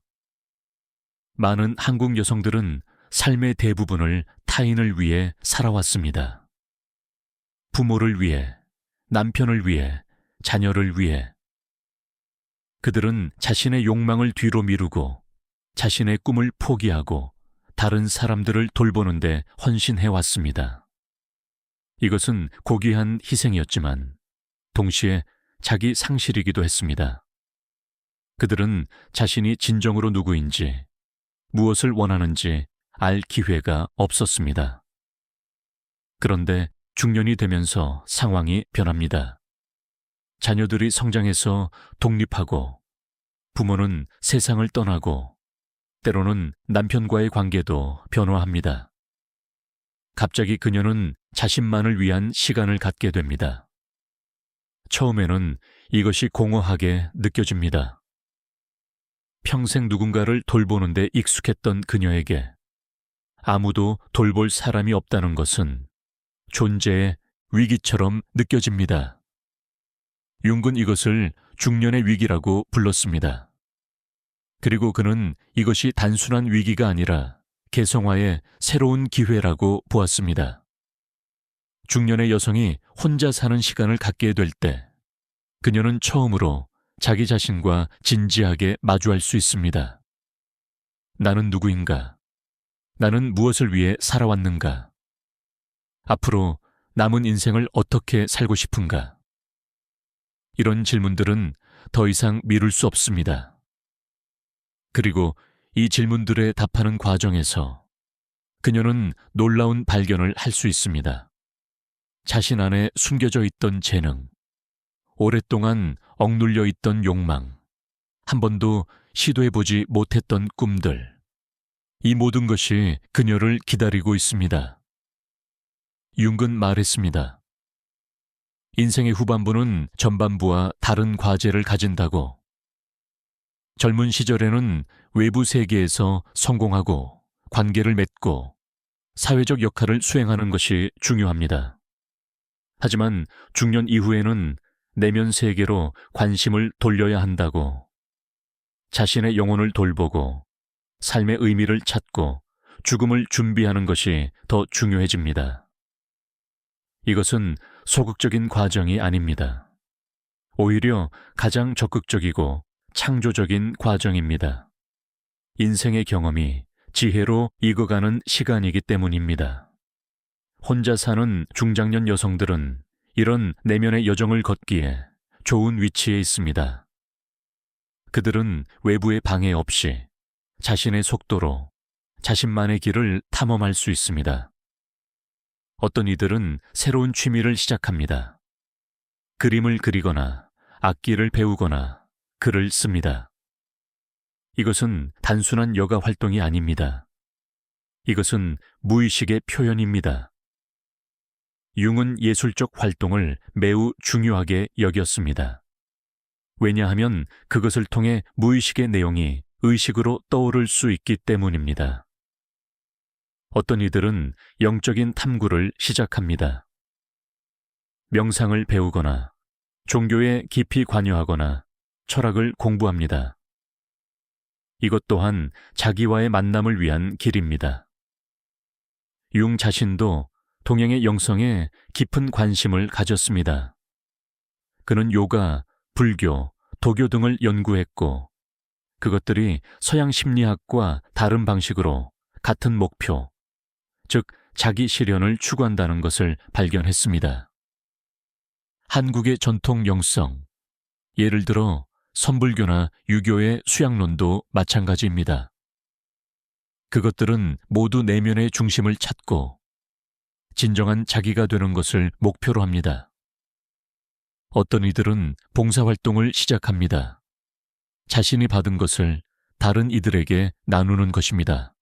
Speaker 1: 많은 한국 여성들은 삶의 대부분을 타인을 위해 살아왔습니다. 부모를 위해, 남편을 위해, 자녀를 위해. 그들은 자신의 욕망을 뒤로 미루고 자신의 꿈을 포기하고 다른 사람들을 돌보는데 헌신해왔습니다. 이것은 고귀한 희생이었지만 동시에 자기 상실이기도 했습니다. 그들은 자신이 진정으로 누구인지, 무엇을 원하는지 알 기회가 없었습니다. 그런데 중년이 되면서 상황이 변합니다. 자녀들이 성장해서 독립하고 부모는 세상을 떠나고 때로는 남편과의 관계도 변화합니다. 갑자기 그녀는 자신만을 위한 시간을 갖게 됩니다. 처음에는 이것이 공허하게 느껴집니다. 평생 누군가를 돌보는 데 익숙했던 그녀에게 아무도 돌볼 사람이 없다는 것은 존재의 위기처럼 느껴집니다. 융은 이것을 중년의 위기라고 불렀습니다. 그리고 그는 이것이 단순한 위기가 아니라 개성화의 새로운 기회라고 보았습니다. 중년의 여성이 혼자 사는 시간을 갖게 될 때 그녀는 처음으로 자기 자신과 진지하게 마주할 수 있습니다. 나는 누구인가? 나는 무엇을 위해 살아왔는가? 앞으로 남은 인생을 어떻게 살고 싶은가? 이런 질문들은 더 이상 미룰 수 없습니다. 그리고 이 질문들에 답하는 과정에서 그녀는 놀라운 발견을 할 수 있습니다. 자신 안에 숨겨져 있던 재능, 오랫동안 억눌려 있던 욕망, 한 번도 시도해보지 못했던 꿈들, 이 모든 것이 그녀를 기다리고 있습니다. 융은 말했습니다. 인생의 후반부는 전반부와 다른 과제를 가진다고. 젊은 시절에는 외부 세계에서 성공하고 관계를 맺고 사회적 역할을 수행하는 것이 중요합니다. 하지만 중년 이후에는 내면 세계로 관심을 돌려야 한다고. 자신의 영혼을 돌보고 삶의 의미를 찾고 죽음을 준비하는 것이 더 중요해집니다. 이것은 소극적인 과정이 아닙니다. 오히려 가장 적극적이고 창조적인 과정입니다. 인생의 경험이 지혜로 익어가는 시간이기 때문입니다. 혼자 사는 중장년 여성들은 이런 내면의 여정을 걷기에 좋은 위치에 있습니다. 그들은 외부의 방해 없이 자신의 속도로 자신만의 길을 탐험할 수 있습니다. 어떤 이들은 새로운 취미를 시작합니다. 그림을 그리거나 악기를 배우거나 글을 씁니다. 이것은 단순한 여가 활동이 아닙니다. 이것은 무의식의 표현입니다. 융은 예술적 활동을 매우 중요하게 여겼습니다. 왜냐하면 그것을 통해 무의식의 내용이 의식으로 떠오를 수 있기 때문입니다. 어떤 이들은 영적인 탐구를 시작합니다. 명상을 배우거나 종교에 깊이 관여하거나 철학을 공부합니다. 이것 또한 자기와의 만남을 위한 길입니다. 융 자신도 동양의 영성에 깊은 관심을 가졌습니다. 그는 요가, 불교, 도교 등을 연구했고 그것들이 서양 심리학과 다른 방식으로 같은 목표, 즉 자기 실현을 추구한다는 것을 발견했습니다. 한국의 전통 영성, 예를 들어 선불교나 유교의 수양론도 마찬가지입니다. 그것들은 모두 내면의 중심을 찾고 진정한 자기가 되는 것을 목표로 합니다. 어떤 이들은 봉사활동을 시작합니다. 자신이 받은 것을 다른 이들에게 나누는 것입니다.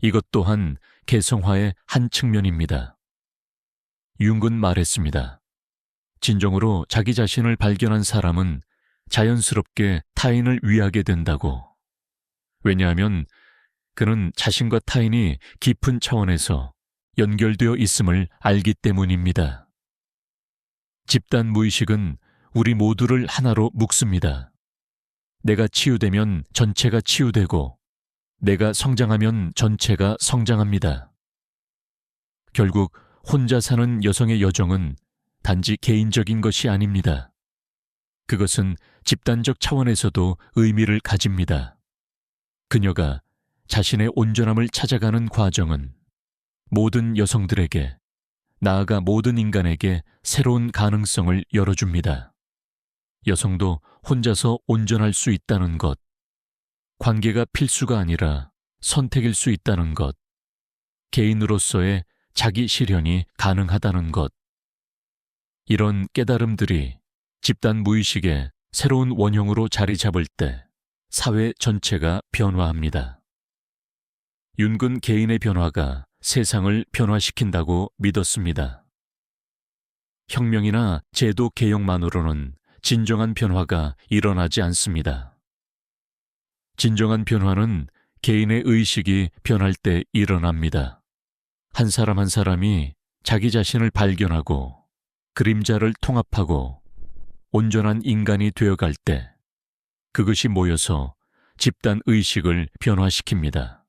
Speaker 1: 이것 또한 개성화의 한 측면입니다. 융은 말했습니다. 진정으로 자기 자신을 발견한 사람은 자연스럽게 타인을 위하게 된다고. 왜냐하면 그는 자신과 타인이 깊은 차원에서 연결되어 있음을 알기 때문입니다. 집단 무의식은 우리 모두를 하나로 묶습니다. 내가 치유되면 전체가 치유되고 내가 성장하면 전체가 성장합니다. 결국 혼자 사는 여성의 여정은 단지 개인적인 것이 아닙니다. 그것은 집단적 차원에서도 의미를 가집니다. 그녀가 자신의 온전함을 찾아가는 과정은 모든 여성들에게, 나아가 모든 인간에게 새로운 가능성을 열어줍니다. 여성도 혼자서 온전할 수 있다는 것, 관계가 필수가 아니라 선택일 수 있다는 것, 개인으로서의 자기 실현이 가능하다는 것, 이런 깨달음들이 집단 무의식의 새로운 원형으로 자리 잡을 때 사회 전체가 변화합니다. 융은 개인의 변화가 세상을 변화시킨다고 믿었습니다. 혁명이나 제도 개혁만으로는 진정한 변화가 일어나지 않습니다. 진정한 변화는 개인의 의식이 변할 때 일어납니다. 한 사람 한 사람이 자기 자신을 발견하고 그림자를 통합하고 온전한 인간이 되어갈 때 그것이 모여서 집단 의식을 변화시킵니다.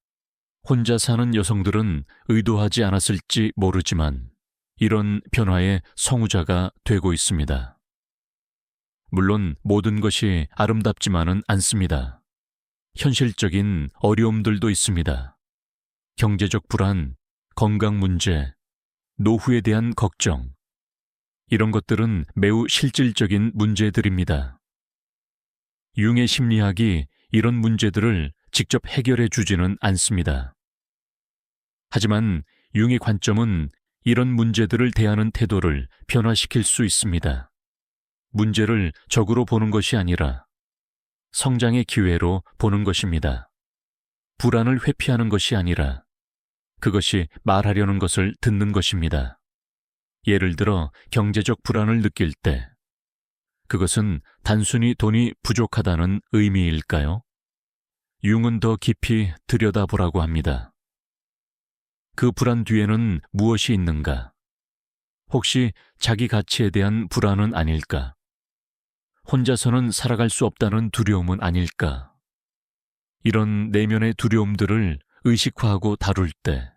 Speaker 1: 혼자 사는 여성들은 의도하지 않았을지 모르지만 이런 변화의 성우자가 되고 있습니다. 물론 모든 것이 아름답지만은 않습니다. 현실적인 어려움들도 있습니다. 경제적 불안, 건강 문제, 노후에 대한 걱정, 이런 것들은 매우 실질적인 문제들입니다. 융의 심리학이 이런 문제들을 직접 해결해 주지는 않습니다. 하지만 융의 관점은 이런 문제들을 대하는 태도를 변화시킬 수 있습니다. 문제를 적으로 보는 것이 아니라 성장의 기회로 보는 것입니다. 불안을 회피하는 것이 아니라 그것이 말하려는 것을 듣는 것입니다. 예를 들어 경제적 불안을 느낄 때 그것은 단순히 돈이 부족하다는 의미일까요? 융은 더 깊이 들여다보라고 합니다. 그 불안 뒤에는 무엇이 있는가? 혹시 자기 가치에 대한 불안은 아닐까? 혼자서는 살아갈 수 없다는 두려움은 아닐까? 이런 내면의 두려움들을 의식화하고 다룰 때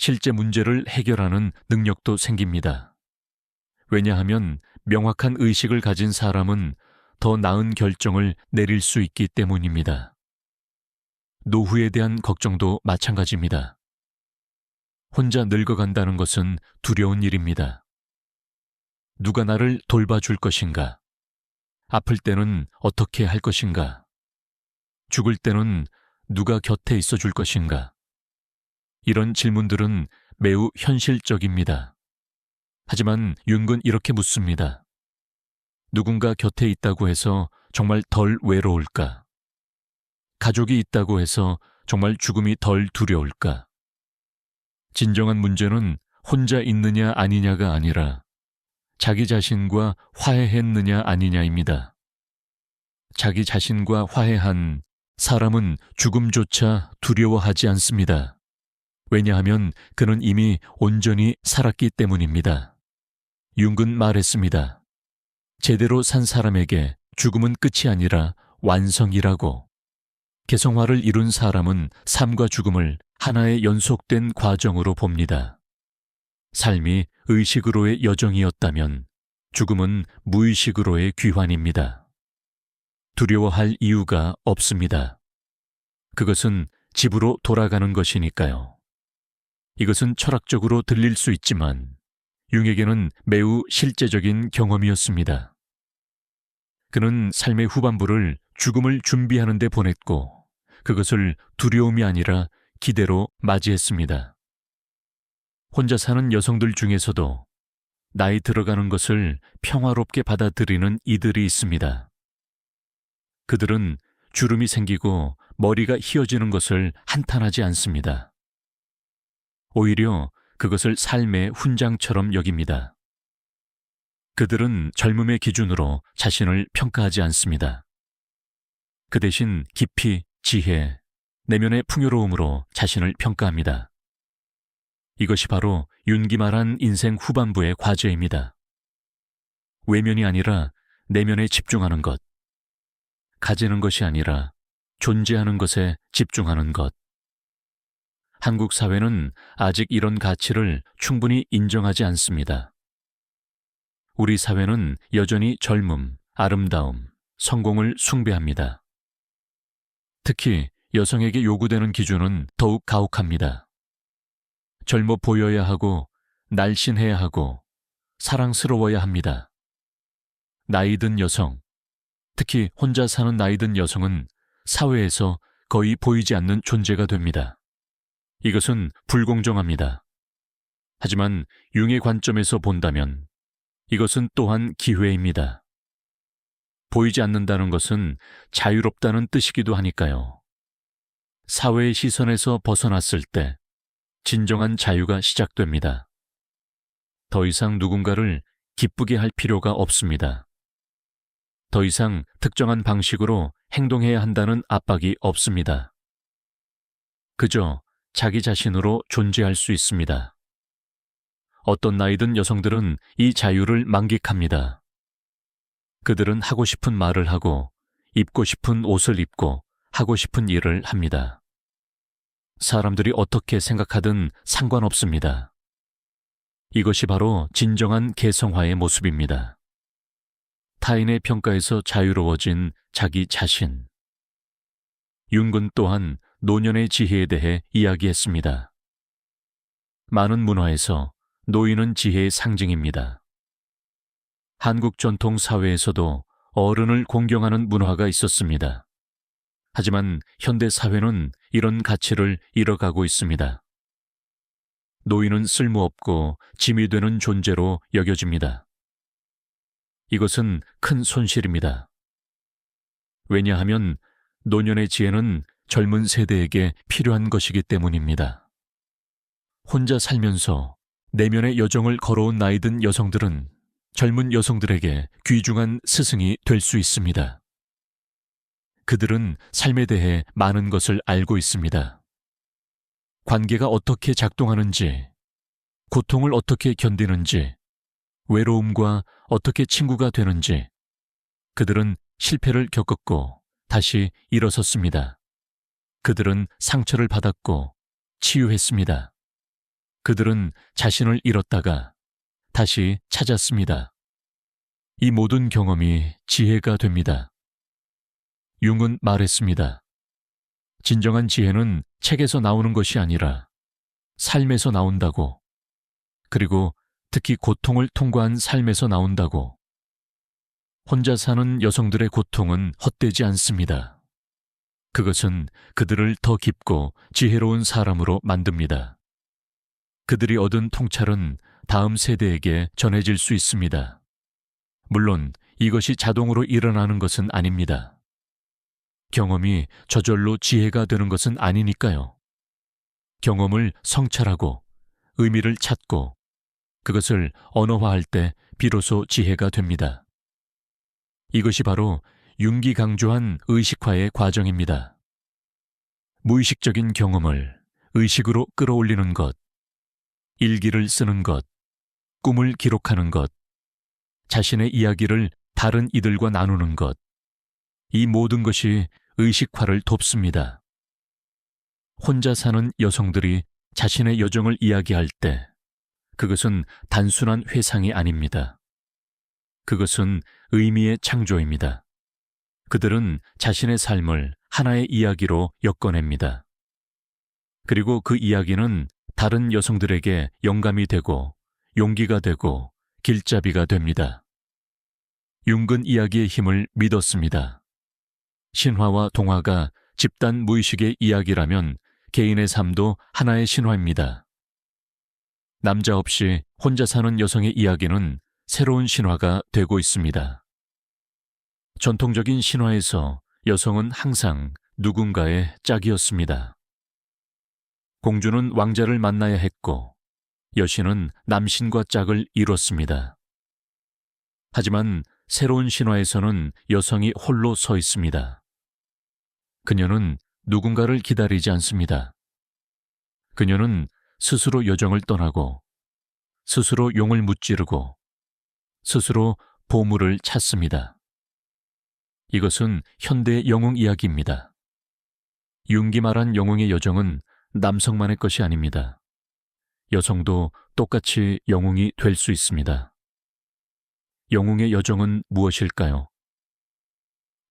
Speaker 1: 실제 문제를 해결하는 능력도 생깁니다. 왜냐하면 명확한 의식을 가진 사람은 더 나은 결정을 내릴 수 있기 때문입니다. 노후에 대한 걱정도 마찬가지입니다. 혼자 늙어간다는 것은 두려운 일입니다. 누가 나를 돌봐줄 것인가? 아플 때는 어떻게 할 것인가? 죽을 때는 누가 곁에 있어 줄 것인가? 이런 질문들은 매우 현실적입니다. 하지만 융은 이렇게 묻습니다. 누군가 곁에 있다고 해서 정말 덜 외로울까? 가족이 있다고 해서 정말 죽음이 덜 두려울까? 진정한 문제는 혼자 있느냐 아니냐가 아니라 자기 자신과 화해했느냐 아니냐입니다. 자기 자신과 화해한 사람은 죽음조차 두려워하지 않습니다. 왜냐하면 그는 이미 온전히 살았기 때문입니다. 융은 말했습니다. 제대로 산 사람에게 죽음은 끝이 아니라 완성이라고. 개성화를 이룬 사람은 삶과 죽음을 하나의 연속된 과정으로 봅니다. 삶이 의식으로의 여정이었다면 죽음은 무의식으로의 귀환입니다. 두려워할 이유가 없습니다. 그것은 집으로 돌아가는 것이니까요. 이것은 철학적으로 들릴 수 있지만 융에게는 매우 실제적인 경험이었습니다. 그는 삶의 후반부를 죽음을 준비하는 데 보냈고 그것을 두려움이 아니라 기대로 맞이했습니다. 혼자 사는 여성들 중에서도 나이 들어가는 것을 평화롭게 받아들이는 이들이 있습니다. 그들은 주름이 생기고 머리가 휘어지는 것을 한탄하지 않습니다. 오히려 그것을 삶의 훈장처럼 여깁니다. 그들은 젊음의 기준으로 자신을 평가하지 않습니다. 그 대신 깊이, 지혜, 내면의 풍요로움으로 자신을 평가합니다. 이것이 바로 윤기 말한 인생 후반부의 과제입니다. 외면이 아니라 내면에 집중하는 것, 가지는 것이 아니라 존재하는 것에 집중하는 것. 한국 사회는 아직 이런 가치를 충분히 인정하지 않습니다. 우리 사회는 여전히 젊음, 아름다움, 성공을 숭배합니다. 특히 여성에게 요구되는 기준은 더욱 가혹합니다. 젊어 보여야 하고, 날씬해야 하고, 사랑스러워야 합니다. 나이든 여성, 특히 혼자 사는 나이든 여성은 사회에서 거의 보이지 않는 존재가 됩니다. 이것은 불공정합니다. 하지만 융의 관점에서 본다면 이것은 또한 기회입니다. 보이지 않는다는 것은 자유롭다는 뜻이기도 하니까요. 사회의 시선에서 벗어났을 때 진정한 자유가 시작됩니다. 더 이상 누군가를 기쁘게 할 필요가 없습니다. 더 이상 특정한 방식으로 행동해야 한다는 압박이 없습니다. 그저 자기 자신으로 존재할 수 있습니다. 어떤 나이든 여성들은 이 자유를 만끽합니다. 그들은 하고 싶은 말을 하고, 입고 싶은 옷을 입고, 하고 싶은 일을 합니다. 사람들이 어떻게 생각하든 상관없습니다. 이것이 바로 진정한 개성화의 모습입니다. 타인의 평가에서 자유로워진 자기 자신. 융은 또한 노년의 지혜에 대해 이야기했습니다. 많은 문화에서 노인은 지혜의 상징입니다. 한국 전통 사회에서도 어른을 공경하는 문화가 있었습니다. 하지만 현대 사회는 이런 가치를 잃어가고 있습니다. 노인은 쓸모없고 짐이 되는 존재로 여겨집니다. 이것은 큰 손실입니다. 왜냐하면 노년의 지혜는 젊은 세대에게 필요한 것이기 때문입니다. 혼자 살면서 내면의 여정을 걸어온 나이든 여성들은 젊은 여성들에게 귀중한 스승이 될 수 있습니다. 그들은 삶에 대해 많은 것을 알고 있습니다. 관계가 어떻게 작동하는지, 고통을 어떻게 견디는지, 외로움과 어떻게 친구가 되는지, 그들은 실패를 겪었고 다시 일어섰습니다. 그들은 상처를 받았고 치유했습니다. 그들은 자신을 잃었다가 다시 찾았습니다. 이 모든 경험이 지혜가 됩니다. 융은 말했습니다. 진정한 지혜는 책에서 나오는 것이 아니라 삶에서 나온다고, 그리고 특히 고통을 통과한 삶에서 나온다고. 혼자 사는 여성들의 고통은 헛되지 않습니다. 그것은 그들을 더 깊고 지혜로운 사람으로 만듭니다. 그들이 얻은 통찰은 다음 세대에게 전해질 수 있습니다. 물론 이것이 자동으로 일어나는 것은 아닙니다. 경험이 저절로 지혜가 되는 것은 아니니까요. 경험을 성찰하고 의미를 찾고 그것을 언어화할 때 비로소 지혜가 됩니다. 이것이 바로 융기 강조한 의식화의 과정입니다. 무의식적인 경험을 의식으로 끌어올리는 것, 일기를 쓰는 것, 꿈을 기록하는 것, 자신의 이야기를 다른 이들과 나누는 것, 이 모든 것이 의식화를 돕습니다. 혼자 사는 여성들이 자신의 여정을 이야기할 때 그것은 단순한 회상이 아닙니다. 그것은 의미의 창조입니다. 그들은 자신의 삶을 하나의 이야기로 엮어냅니다. 그리고 그 이야기는 다른 여성들에게 영감이 되고 용기가 되고 길잡이가 됩니다. 융근 이야기의 힘을 믿었습니다. 신화와 동화가 집단 무의식의 이야기라면 개인의 삶도 하나의 신화입니다. 남자 없이 혼자 사는 여성의 이야기는 새로운 신화가 되고 있습니다. 전통적인 신화에서 여성은 항상 누군가의 짝이었습니다. 공주는 왕자를 만나야 했고 여신은 남신과 짝을 이뤘습니다. 하지만 새로운 신화에서는 여성이 홀로 서 있습니다. 그녀는 누군가를 기다리지 않습니다. 그녀는 스스로 여정을 떠나고 스스로 용을 무찌르고 스스로 보물을 찾습니다. 이것은 현대의 영웅 이야기입니다. 융기 말한 영웅의 여정은 남성만의 것이 아닙니다. 여성도 똑같이 영웅이 될 수 있습니다. 영웅의 여정은 무엇일까요?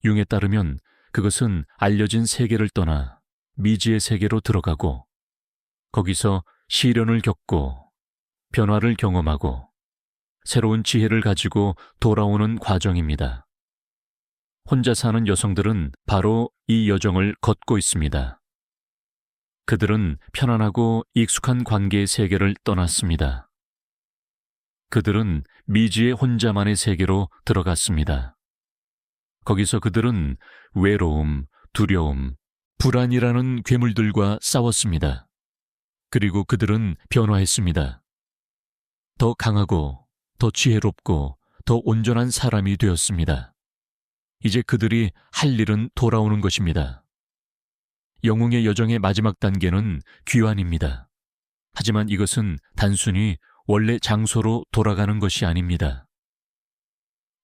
Speaker 1: 융에 따르면 그것은 알려진 세계를 떠나 미지의 세계로 들어가고 거기서 시련을 겪고 변화를 경험하고 새로운 지혜를 가지고 돌아오는 과정입니다. 혼자 사는 여성들은 바로 이 여정을 걷고 있습니다. 그들은 편안하고 익숙한 관계의 세계를 떠났습니다. 그들은 미지의 혼자만의 세계로 들어갔습니다. 거기서 그들은 외로움, 두려움, 불안이라는 괴물들과 싸웠습니다. 그리고 그들은 변화했습니다. 더 강하고 더 지혜롭고 더 온전한 사람이 되었습니다. 이제 그들이 할 일은 돌아오는 것입니다. 영웅의 여정의 마지막 단계는 귀환입니다. 하지만 이것은 단순히 원래 장소로 돌아가는 것이 아닙니다.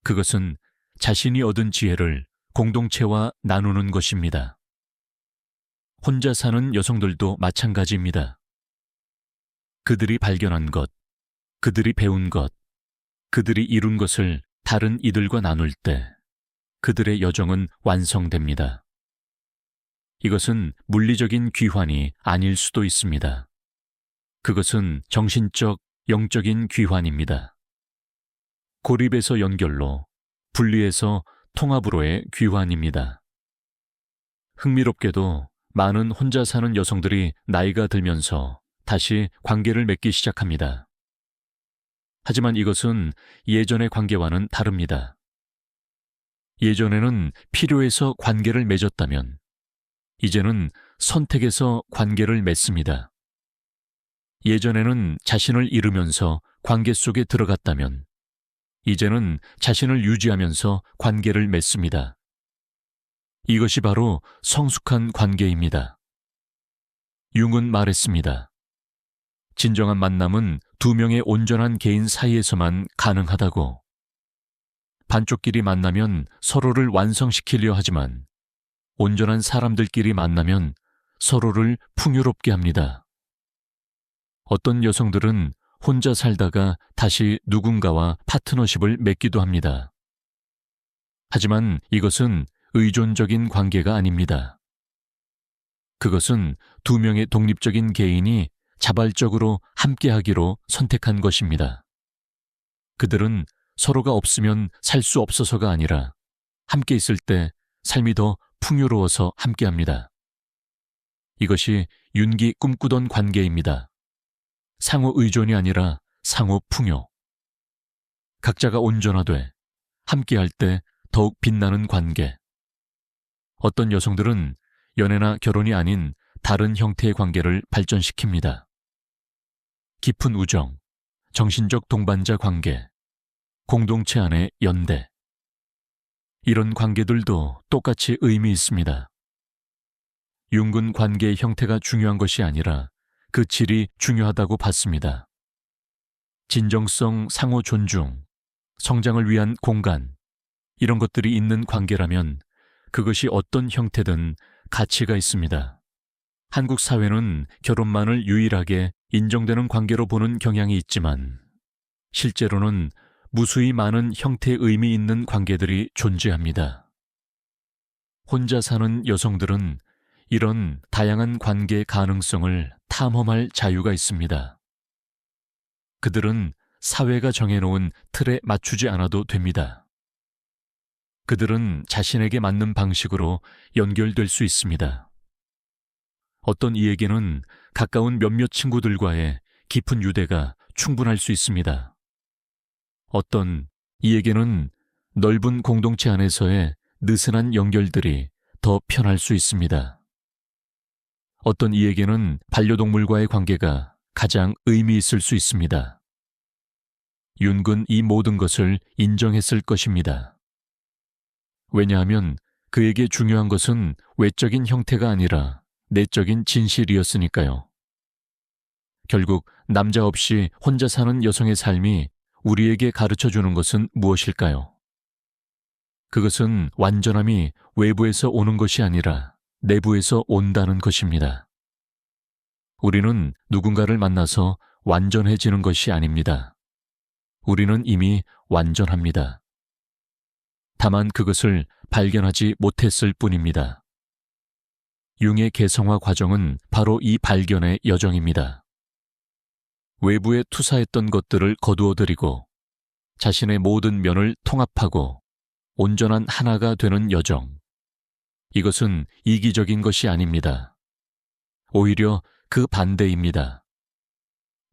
Speaker 1: 그것은 자신이 얻은 지혜를 공동체와 나누는 것입니다. 혼자 사는 여성들도 마찬가지입니다. 그들이 발견한 것, 그들이 배운 것, 그들이 이룬 것을 다른 이들과 나눌 때 그들의 여정은 완성됩니다. 이것은 물리적인 귀환이 아닐 수도 있습니다. 그것은 정신적, 영적인 귀환입니다. 고립에서 연결로, 분리에서 통합으로의 귀환입니다. 흥미롭게도 많은 혼자 사는 여성들이 나이가 들면서 다시 관계를 맺기 시작합니다. 하지만 이것은 예전의 관계와는 다릅니다. 예전에는 필요해서 관계를 맺었다면 이제는 선택해서 관계를 맺습니다. 예전에는 자신을 잃으면서 관계 속에 들어갔다면 이제는 자신을 유지하면서 관계를 맺습니다. 이것이 바로 성숙한 관계입니다. 융은 말했습니다. 진정한 만남은 두 명의 온전한 개인 사이에서만 가능하다고. 반쪽끼리 만나면 서로를 완성시키려 하지만 온전한 사람들끼리 만나면 서로를 풍요롭게 합니다. 어떤 여성들은 혼자 살다가 다시 누군가와 파트너십을 맺기도 합니다. 하지만 이것은 의존적인 관계가 아닙니다. 그것은 두 명의 독립적인 개인이 자발적으로 함께하기로 선택한 것입니다. 그들은 서로가 없으면 살 수 없어서가 아니라 함께 있을 때 삶이 더 풍요로워서 함께합니다. 이것이 윤기 꿈꾸던 관계입니다. 상호 의존이 아니라 상호 풍요. 각자가 온전하되 함께할 때 더욱 빛나는 관계. 어떤 여성들은 연애나 결혼이 아닌 다른 형태의 관계를 발전시킵니다. 깊은 우정, 정신적 동반자 관계, 공동체 안의 연대. 이런 관계들도 똑같이 의미 있습니다. 윤근 관계의 형태가 중요한 것이 아니라 그 질이 중요하다고 봤습니다. 진정성, 상호 존중, 성장을 위한 공간, 이런 것들이 있는 관계라면 그것이 어떤 형태든 가치가 있습니다. 한국 사회는 결혼만을 유일하게 인정되는 관계로 보는 경향이 있지만 실제로는 무수히 많은 형태의 의미 있는 관계들이 존재합니다. 혼자 사는 여성들은 이런 다양한 관계의 가능성을 탐험할 자유가 있습니다. 그들은 사회가 정해놓은 틀에 맞추지 않아도 됩니다. 그들은 자신에게 맞는 방식으로 연결될 수 있습니다. 어떤 이에게는 가까운 몇몇 친구들과의 깊은 유대가 충분할 수 있습니다. 어떤 이에게는 넓은 공동체 안에서의 느슨한 연결들이 더 편할 수 있습니다. 어떤 이에게는 반려동물과의 관계가 가장 의미 있을 수 있습니다. 윤근 이 모든 것을 인정했을 것입니다. 왜냐하면 그에게 중요한 것은 외적인 형태가 아니라 내적인 진실이었으니까요. 결국 남자 없이 혼자 사는 여성의 삶이 우리에게 가르쳐주는 것은 무엇일까요? 그것은 완전함이 외부에서 오는 것이 아니라 내부에서 온다는 것입니다. 우리는 누군가를 만나서 완전해지는 것이 아닙니다. 우리는 이미 완전합니다. 다만 그것을 발견하지 못했을 뿐입니다. 융의 개성화 과정은 바로 이 발견의 여정입니다. 외부에 투사했던 것들을 거두어들이고 자신의 모든 면을 통합하고 온전한 하나가 되는 여정. 이것은 이기적인 것이 아닙니다. 오히려 그 반대입니다.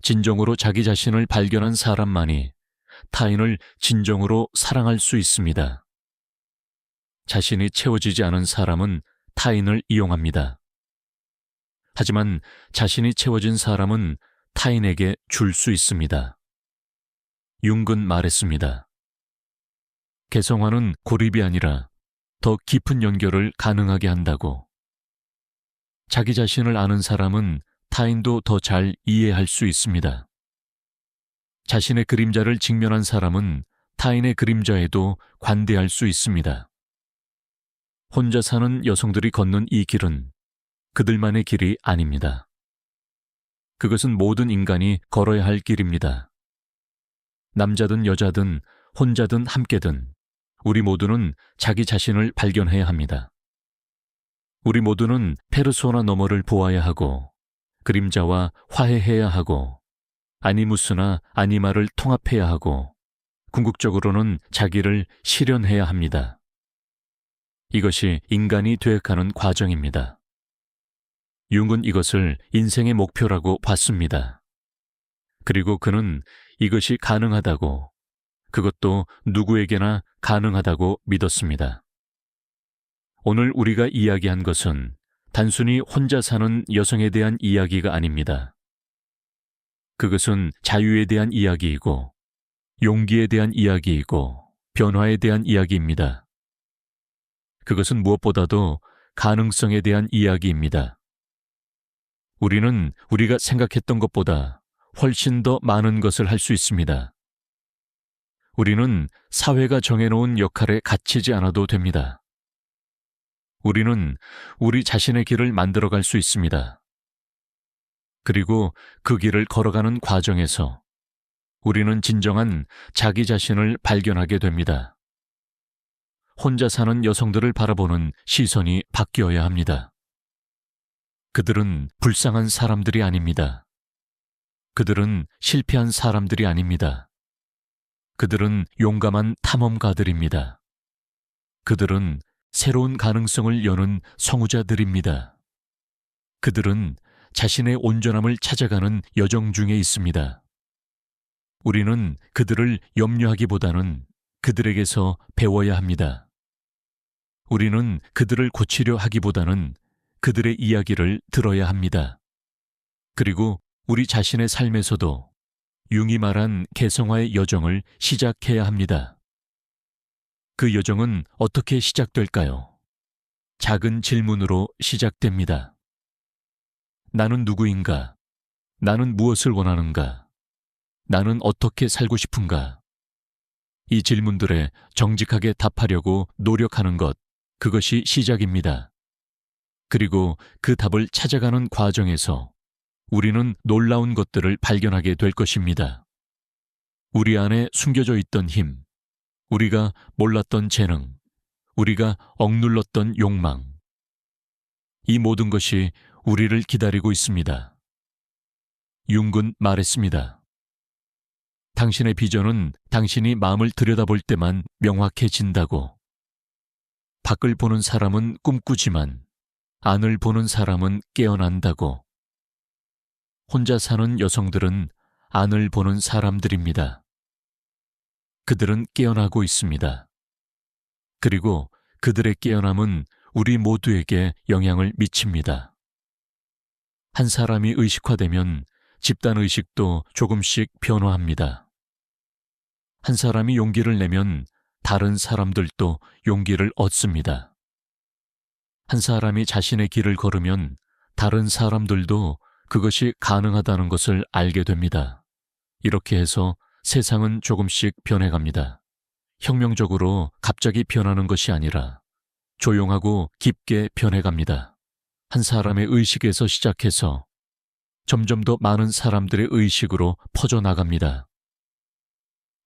Speaker 1: 진정으로 자기 자신을 발견한 사람만이 타인을 진정으로 사랑할 수 있습니다. 자신이 채워지지 않은 사람은 타인을 이용합니다. 하지만 자신이 채워진 사람은 타인에게 줄 수 있습니다. 융근 말했습니다. 개성화는 고립이 아니라 더 깊은 연결을 가능하게 한다고. 자기 자신을 아는 사람은 타인도 더 잘 이해할 수 있습니다. 자신의 그림자를 직면한 사람은 타인의 그림자에도 관대할 수 있습니다. 혼자 사는 여성들이 걷는 이 길은 그들만의 길이 아닙니다. 그것은 모든 인간이 걸어야 할 길입니다. 남자든 여자든 혼자든 함께든 우리 모두는 자기 자신을 발견해야 합니다. 우리 모두는 페르소나 너머를 보아야 하고 그림자와 화해해야 하고 아니무스나 아니마를 통합해야 하고 궁극적으로는 자기를 실현해야 합니다. 이것이 인간이 되어가는 과정입니다. 융은 이것을 인생의 목표라고 봤습니다. 그리고 그는 이것이 가능하다고, 그것도 누구에게나 가능하다고 믿었습니다. 오늘 우리가 이야기한 것은 단순히 혼자 사는 여성에 대한 이야기가 아닙니다. 그것은 자유에 대한 이야기이고, 용기에 대한 이야기이고, 변화에 대한 이야기입니다. 그것은 무엇보다도 가능성에 대한 이야기입니다. 우리는 우리가 생각했던 것보다 훨씬 더 많은 것을 할 수 있습니다. 우리는 사회가 정해놓은 역할에 갇히지 않아도 됩니다. 우리는 우리 자신의 길을 만들어갈 수 있습니다. 그리고 그 길을 걸어가는 과정에서 우리는 진정한 자기 자신을 발견하게 됩니다. 혼자 사는 여성들을 바라보는 시선이 바뀌어야 합니다. 그들은 불쌍한 사람들이 아닙니다. 그들은 실패한 사람들이 아닙니다. 그들은 용감한 탐험가들입니다. 그들은 새로운 가능성을 여는 성우자들입니다. 그들은 자신의 온전함을 찾아가는 여정 중에 있습니다. 우리는 그들을 염려하기보다는 그들에게서 배워야 합니다. 우리는 그들을 고치려 하기보다는 그들의 이야기를 들어야 합니다. 그리고 우리 자신의 삶에서도 융이 말한 개성화의 여정을 시작해야 합니다. 그 여정은 어떻게 시작될까요? 작은 질문으로 시작됩니다. 나는 누구인가? 나는 무엇을 원하는가? 나는 어떻게 살고 싶은가? 이 질문들에 정직하게 답하려고 노력하는 것, 그것이 시작입니다. 그리고 그 답을 찾아가는 과정에서 우리는 놀라운 것들을 발견하게 될 것입니다. 우리 안에 숨겨져 있던 힘, 우리가 몰랐던 재능, 우리가 억눌렀던 욕망, 이 모든 것이 우리를 기다리고 있습니다. 융은 말했습니다. 당신의 비전은 당신이 마음을 들여다볼 때만 명확해진다고. 밖을 보는 사람은 꿈꾸지만 안을 보는 사람은 깨어난다고. 혼자 사는 여성들은 안을 보는 사람들입니다. 그들은 깨어나고 있습니다. 그리고 그들의 깨어남은 우리 모두에게 영향을 미칩니다. 한 사람이 의식화되면 집단 의식도 조금씩 변화합니다. 한 사람이 용기를 내면 다른 사람들도 용기를 얻습니다. 한 사람이 자신의 길을 걸으면 다른 사람들도 그것이 가능하다는 것을 알게 됩니다. 이렇게 해서 세상은 조금씩 변해갑니다. 혁명적으로 갑자기 변하는 것이 아니라 조용하고 깊게 변해갑니다. 한 사람의 의식에서 시작해서 점점 더 많은 사람들의 의식으로 퍼져나갑니다.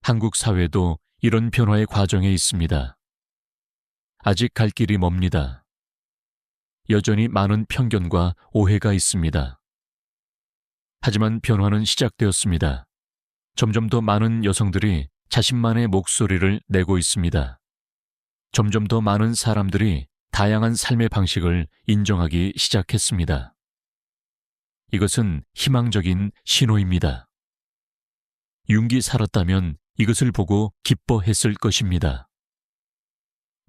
Speaker 1: 한국 사회도 이런 변화의 과정에 있습니다. 아직 갈 길이 멉니다. 여전히 많은 편견과 오해가 있습니다. 하지만 변화는 시작되었습니다. 점점 더 많은 여성들이 자신만의 목소리를 내고 있습니다. 점점 더 많은 사람들이 다양한 삶의 방식을 인정하기 시작했습니다. 이것은 희망적인 신호입니다. 융이 살았다면 이것을 보고 기뻐했을 것입니다.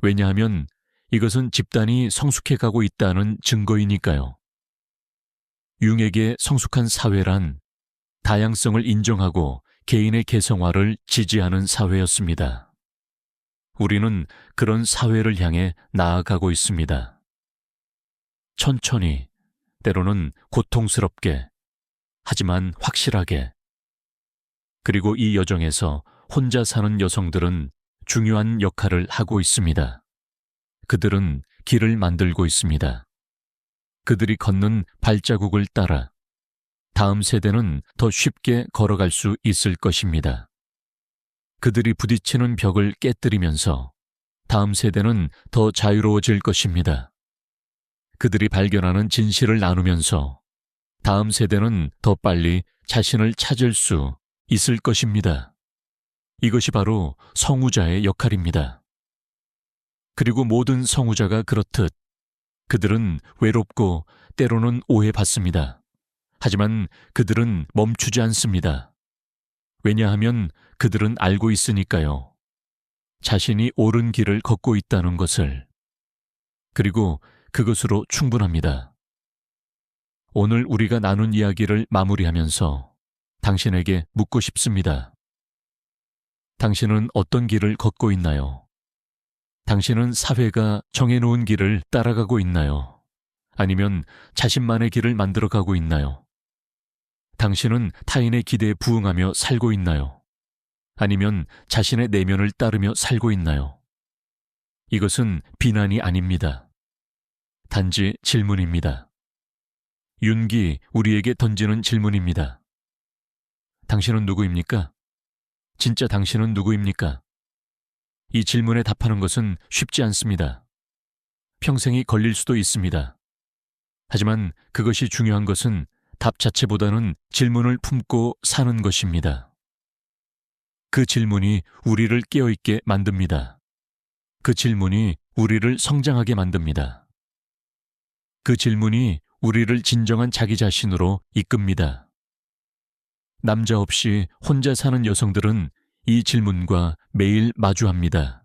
Speaker 1: 왜냐하면 이것은 집단이 성숙해가고 있다는 증거이니까요. 융에게 성숙한 사회란 다양성을 인정하고 개인의 개성화를 지지하는 사회였습니다. 우리는 그런 사회를 향해 나아가고 있습니다. 천천히, 때로는 고통스럽게, 하지만 확실하게. 그리고 이 여정에서 혼자 사는 여성들은 중요한 역할을 하고 있습니다. 그들은 길을 만들고 있습니다. 그들이 걷는 발자국을 따라 다음 세대는 더 쉽게 걸어갈 수 있을 것입니다. 그들이 부딪히는 벽을 깨뜨리면서 다음 세대는 더 자유로워질 것입니다. 그들이 발견하는 진실을 나누면서 다음 세대는 더 빨리 자신을 찾을 수 있을 것입니다. 이것이 바로 성우자의 역할입니다. 그리고 모든 성우자가 그렇듯 그들은 외롭고 때로는 오해받습니다. 하지만 그들은 멈추지 않습니다. 왜냐하면 그들은 알고 있으니까요. 자신이 옳은 길을 걷고 있다는 것을. 그리고 그것으로 충분합니다. 오늘 우리가 나눈 이야기를 마무리하면서 당신에게 묻고 싶습니다. 당신은 어떤 길을 걷고 있나요? 당신은 사회가 정해놓은 길을 따라가고 있나요? 아니면 자신만의 길을 만들어가고 있나요? 당신은 타인의 기대에 부응하며 살고 있나요? 아니면 자신의 내면을 따르며 살고 있나요? 이것은 비난이 아닙니다. 단지 질문입니다. 윤기 우리에게 던지는 질문입니다. 당신은 누구입니까? 진짜 당신은 누구입니까? 이 질문에 답하는 것은 쉽지 않습니다. 평생이 걸릴 수도 있습니다. 하지만 그것이 중요한 것은 답 자체보다는 질문을 품고 사는 것입니다. 그 질문이 우리를 깨어있게 만듭니다. 그 질문이 우리를 성장하게 만듭니다. 그 질문이 우리를 진정한 자기 자신으로 이끕니다. 남자 없이 혼자 사는 여성들은 이 질문과 매일 마주합니다.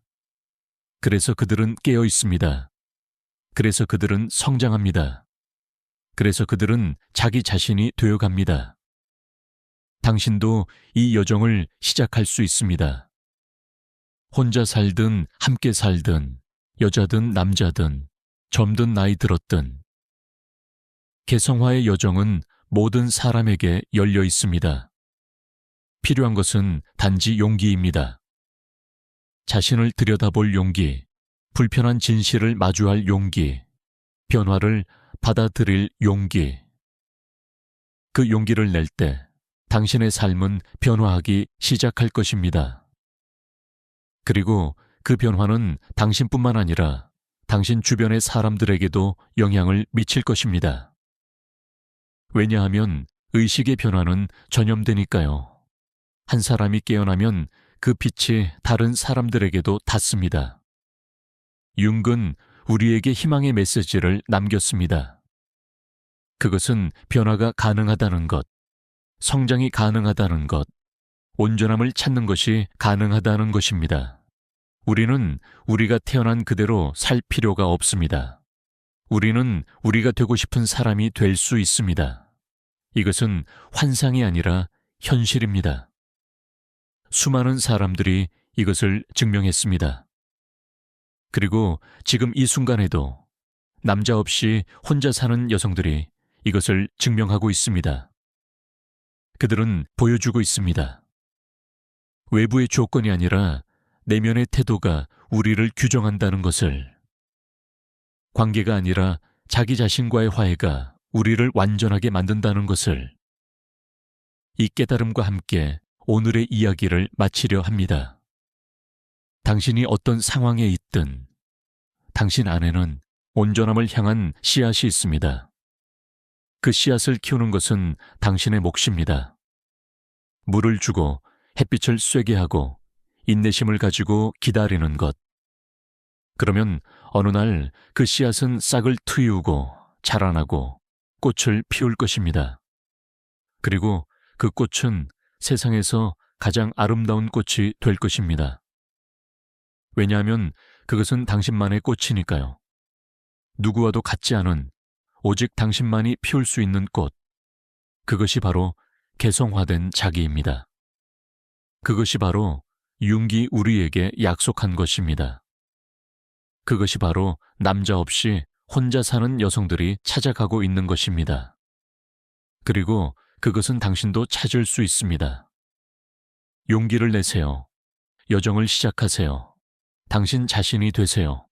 Speaker 1: 그래서 그들은 깨어 있습니다. 그래서 그들은 성장합니다. 그래서 그들은 자기 자신이 되어갑니다. 당신도 이 여정을 시작할 수 있습니다. 혼자 살든 함께 살든 여자든 남자든 젊든 나이 들었든 개성화의 여정은 모든 사람에게 열려 있습니다. 필요한 것은 단지 용기입니다. 자신을 들여다볼 용기, 불편한 진실을 마주할 용기, 변화를 받아들일 용기. 그 용기를 낼 때 당신의 삶은 변화하기 시작할 것입니다. 그리고 그 변화는 당신뿐만 아니라 당신 주변의 사람들에게도 영향을 미칠 것입니다. 왜냐하면 의식의 변화는 전염되니까요. 한 사람이 깨어나면 그 빛이 다른 사람들에게도 닿습니다. 융은 우리에게 희망의 메시지를 남겼습니다. 그것은 변화가 가능하다는 것, 성장이 가능하다는 것, 온전함을 찾는 것이 가능하다는 것입니다. 우리는 우리가 태어난 그대로 살 필요가 없습니다. 우리는 우리가 되고 싶은 사람이 될 수 있습니다. 이것은 환상이 아니라 현실입니다. 수많은 사람들이 이것을 증명했습니다. 그리고 지금 이 순간에도 남자 없이 혼자 사는 여성들이 이것을 증명하고 있습니다. 그들은 보여주고 있습니다. 외부의 조건이 아니라 내면의 태도가 우리를 규정한다는 것을, 관계가 아니라 자기 자신과의 화해가 우리를 완전하게 만든다는 것을, 이 깨달음과 함께 오늘의 이야기를 마치려 합니다. 당신이 어떤 상황에 있든 당신 안에는 온전함을 향한 씨앗이 있습니다. 그 씨앗을 키우는 것은 당신의 몫입니다. 물을 주고 햇빛을 쐬게 하고 인내심을 가지고 기다리는 것. 그러면 어느 날 그 씨앗은 싹을 트이우고 자라나고 꽃을 피울 것입니다. 그리고 그 꽃은 세상에서 가장 아름다운 꽃이 될 것입니다. 왜냐하면 그것은 당신만의 꽃이니까요. 누구와도 같지 않은 오직 당신만이 피울 수 있는 꽃. 그것이 바로 개성화된 자기입니다. 그것이 바로 융이 우리에게 약속한 것입니다. 그것이 바로 남자 없이 혼자 사는 여성들이 찾아가고 있는 것입니다. 그리고 그것은 당신도 찾을 수 있습니다. 용기를 내세요. 여정을 시작하세요. 당신 자신이 되세요.